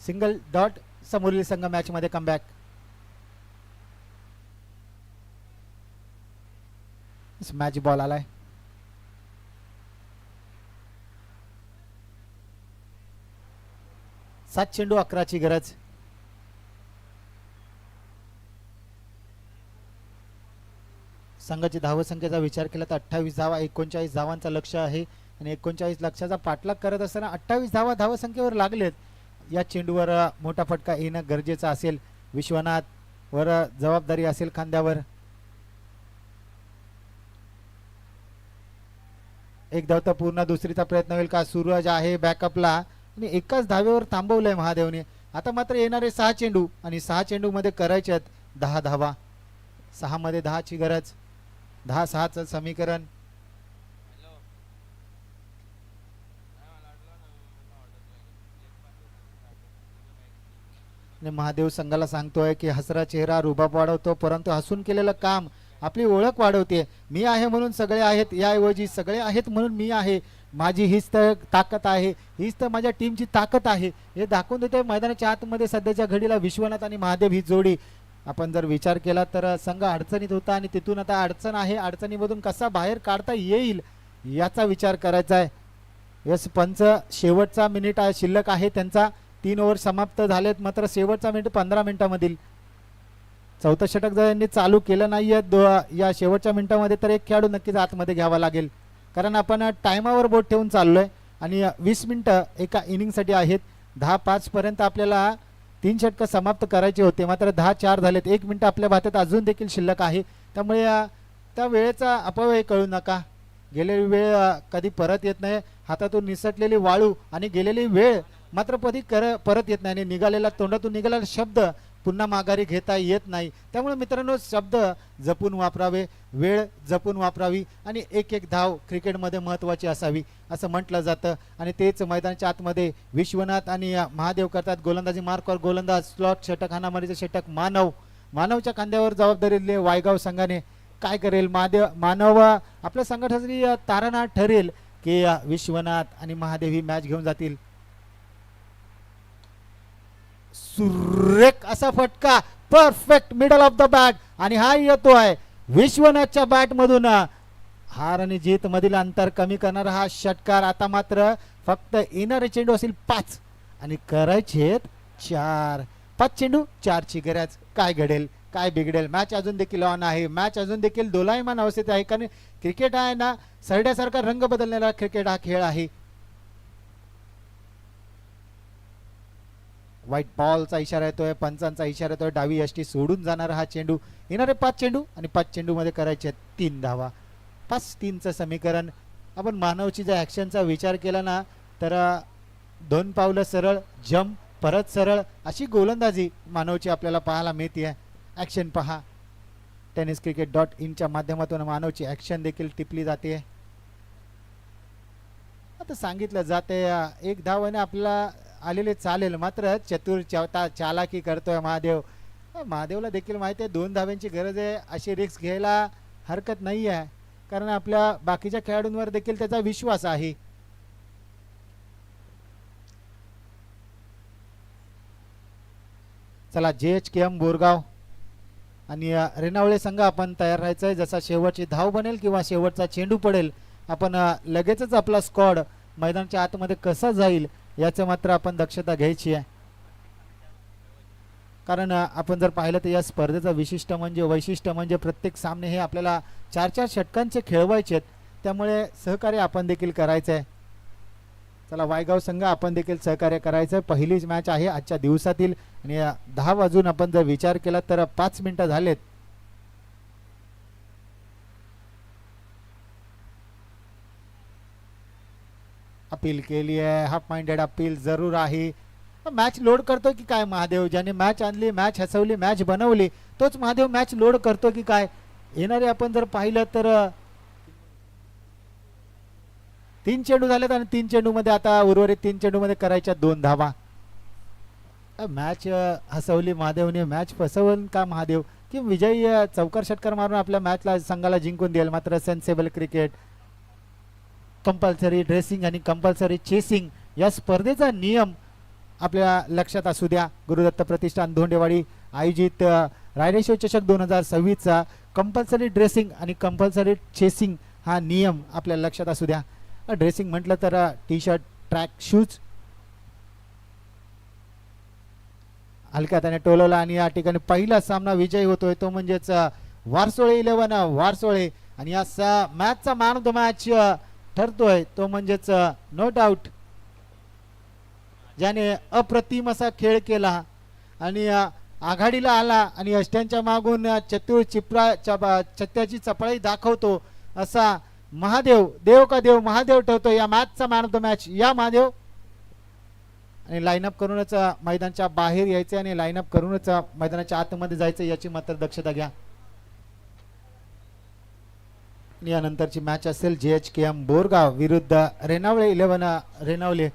A: Single dot. समोरील संघ मॅच मध्ये कमबॅक. मॅच बॉल आलाय. सात चेंडू 11ची गरज. संघाची धावसंख्येचा विचार केला तर 28 धावा. 39 धावांचा लक्ष आहे आणि 39 लक्षाचा पाठलाग करत असताना 28 धावा धावसंख्येवर लागलेत. या चेंडूवर मोठा फटका येणं गरजेचं असेल. विश्वनाथ वर जबाबदारी असेल खांद्यावर. एक धाव तर पूर्ण. दुसरीचा प्रयत्न होईल का. सूरज आहे बॅकअपला आणि एकाच धावेवर थांबवलंय महादेवने. आता मात्र येणारे 6 चेंडू आणि 6 चेंडू मध्ये करायच्यात 10 धावा. 6 मध्ये 10ची गरज. 10-6चं समीकरण. महादेव संघाला सांगतोय की हसरा चेहरा रुबाब वाढवतो परंतु हसून केलेलं काम आपली ओळख वाढवते. मी आहे म्हणून सगळे आहेत याऐवजी सगळे आहेत म्हणून मी आहे. माझी हीच तर ताकद आहे. हीच तर माझ्या टीमची ताकद आहे हे दाखवून देते. मैदानाच्या आतमध्ये सध्याच्या घडीला विश्वनाथ आणि महादेव ही जोडी आपण जर विचार केला तर संघ अडचणीत होता आणि तिथून आता अडचण आहे. अडचणीमधून कसा बाहेर काढता येईल याचा विचार करायचा आहे. यस पंच शेवटचा मिनिट शिल्लक आहे त्यांचा. 3 ओव्हर समाप्त झालेत मात्र शेवटचा मिनिट 15 मिनिटांमधील. चौथं षटक जर यांनी चालू केलं नाहीये या शेवटच्या मिनिटामध्ये तर एक खेळाडू नक्कीच आतमध्ये घ्यावा लागेल कारण आपण टायमावर बोट ठेवून चाललोय आणि 20 मिनिटं एका इनिंगसाठी आहेत. 10-5 पर्यंत आपल्याला 3 षटकं समाप्त करायचे होते मात्र 10-4 झालेत. 1 मिनिट आपल्या भात्यात अजून देखील शिल्लक आहे. त्यामुळे त्या वेळेचा अपव्यय कळू नका. गेलेली वेळ कधी परत येत नाही. हातातून निसटलेली वाळू आणि गेलेली वेळ मात्र कधी परत येत नाही आणि निघालेला तोंडातून निघालेला शब्द पुन्हा माघारी घेता येत नाही. त्यामुळे मित्रांनो शब्द जपून वापरावे, वेळ जपून वापरावी आणि एक एक धाव क्रिकेटमध्ये महत्त्वाची असावी असं म्हटलं जातं. आणि तेच मैदानाच्या आतमध्ये विश्वनाथ आणि महादेव करतात गोलंदाजी. मार्कवर गोलंदाज स्लॉट षटक, हाणामारीचं षटक मानवच्या खांद्यावर जबाबदारी दिली वायगाव संघाने. काय करेल मानव आपल्या संघासाठी तारणहार ठरेल की विश्वनाथ आणि महादेव ही मॅच घेऊन जातील. सुरेख असा फटका, perfect middle of the bat आणि हा येतोय विश्वनाथच्या बॅट मधून. हार आणि जीत मधील अंतर कमी करणारा हा षटकार. आता मात्र फक्त येणारे चेंडू असेल 5 आणि करायचे 4. 5 चेंडू 4ची गरज. काय घडेल, काय बिघडेल? मॅच अजून देखील ऑन आहे, मॅच अजून देखील दोलायमान अवस्थेत आहे. कारण क्रिकेट आहे ना, सरड्यासारखा रंग बदलणारा क्रिकेट हा खेळ आहे. व्हाईट बॉलचा इशारा येतोय, पंचांचा इशारा येतोय. डावी यष्टी सोडून जाणारा हा चेंडू. येणारे 5 चेंडू आणि 5 चेंडू मध्ये करायचे 3 धावा. 5-3चं समीकरण. आपण मानवची जर ऍक्शनचा विचार केला ना तर 2 पावलं सरळ, जम्प, परत सरळ अशी गोलंदाजी मानवची आपल्याला पाहायला मिळते. ऍक्शन पहा. tenniscricket.in च्या माध्यमातून मानवची ऍक्शन देखील टिपली जाते. आता सांगितलं जाते 1 धावाने आपल्याला आलेले चालेल, मात्र चतुर चालाकी करतोय महादेव. महादेवला देखील माहिती आहे 2 धाव्यांची गरज आहे. अशी रिस्क घ्यायला हरकत नाही आहे, कारण आपल्या बाकीच्या खेळाडूंवर देखील त्याचा विश्वास आहे. चला JHKM बोरगाव आणि रेणावळे संघ आपण तयार राहायचंय. जसा शेवटची धाव बनेल किंवा शेवटचा चेंडू पडेल आपण लगेचच आपला स्क्वॉड मैदानाच्या आतमध्ये कसा जाईल याचं मात्र आपण दक्षता घ्यायची आहे. कारण आपण जर पाहिलं तर या स्पर्धेचं वैशिष्ट्य म्हणजे प्रत्येक सामने हे आपल्याला 4-4 षटकांचे खेळवायचे आहेत. त्यामुळे सहकार्य आपण देखील करायचं आहे. चला वायगाव संघ आपण देखील सहकार्य करायचं. पहिलीच मॅच आहे आजच्या दिवसातील आणि 10 वाजून आपण जर विचार केला तर 5 मिनिटं झालेत. अपील केली आहे, हाफ माइंडेड अपील जरूर आहे. मॅच लोड करतो की काय महादेव? ज्याने मॅच आणली, मॅच हसवली, मॅच बनवली, तोच महादेव मॅच लोड करतो की काय? येणारे आपण जर पाहिलं तर 3 चेंडू झालेत आणि 3 चेंडू मध्ये आता उर्वरित 3 चेंडू मध्ये करायच्या 2 धावा. मॅच हसवली महादेवने, मॅच फसवून का महादेव की विजयी चौकार षटकार मारून आपल्या मॅचला संघाला जिंकून देईल. मात्र सेन्सेबल क्रिकेट, कंपल्सरी ड्रेसिंग आणि कंपल्सरी चेसिंग या स्पर्धेचा नियम आपल्या लक्षात असू द्या. गुरुदत्त प्रतिष्ठान धोंडेवाडी आयोजित रायरेश्वर चषक 2026चा कंपल्सरी ड्रेसिंग आणि कंपल्सरी चेसिंग हा नियम आपल्या लक्षात असू द्या. ड्रेसिंग म्हटलं तर टी-शर्ट, ट्रॅक शूज हलक्या त्याने टोलवला आणि या ठिकाणी पहिला सामना विजयी होतोय तो म्हणजेच वारसोळे 11 वारसोळे. आणि या मॅचचा मॅन ऑफ द मॅच ठरतोय तो म्हणजेच नो डाऊट ज्याने अप्रतिम असा खेळ केला आणि आघाडीला आला आणि अष्ट्यांच्या मागून चतुर चत्याची चपळाई दाखवतो असा महादेव, देव का देव महादेव ठरतो या मॅचचा मॅन ऑफ द मॅच. या महादेव आणि लाईनअप करूनच मैदानाच्या बाहेर यायचे आणि लाईनअप करूनच मैदानाच्या आतमध्ये जायचं याची मात्र दक्षता घ्या. यानंतरची मॅच असेल JHKM बोरगाव विरुद्ध रेणावळे 11 रेणावले.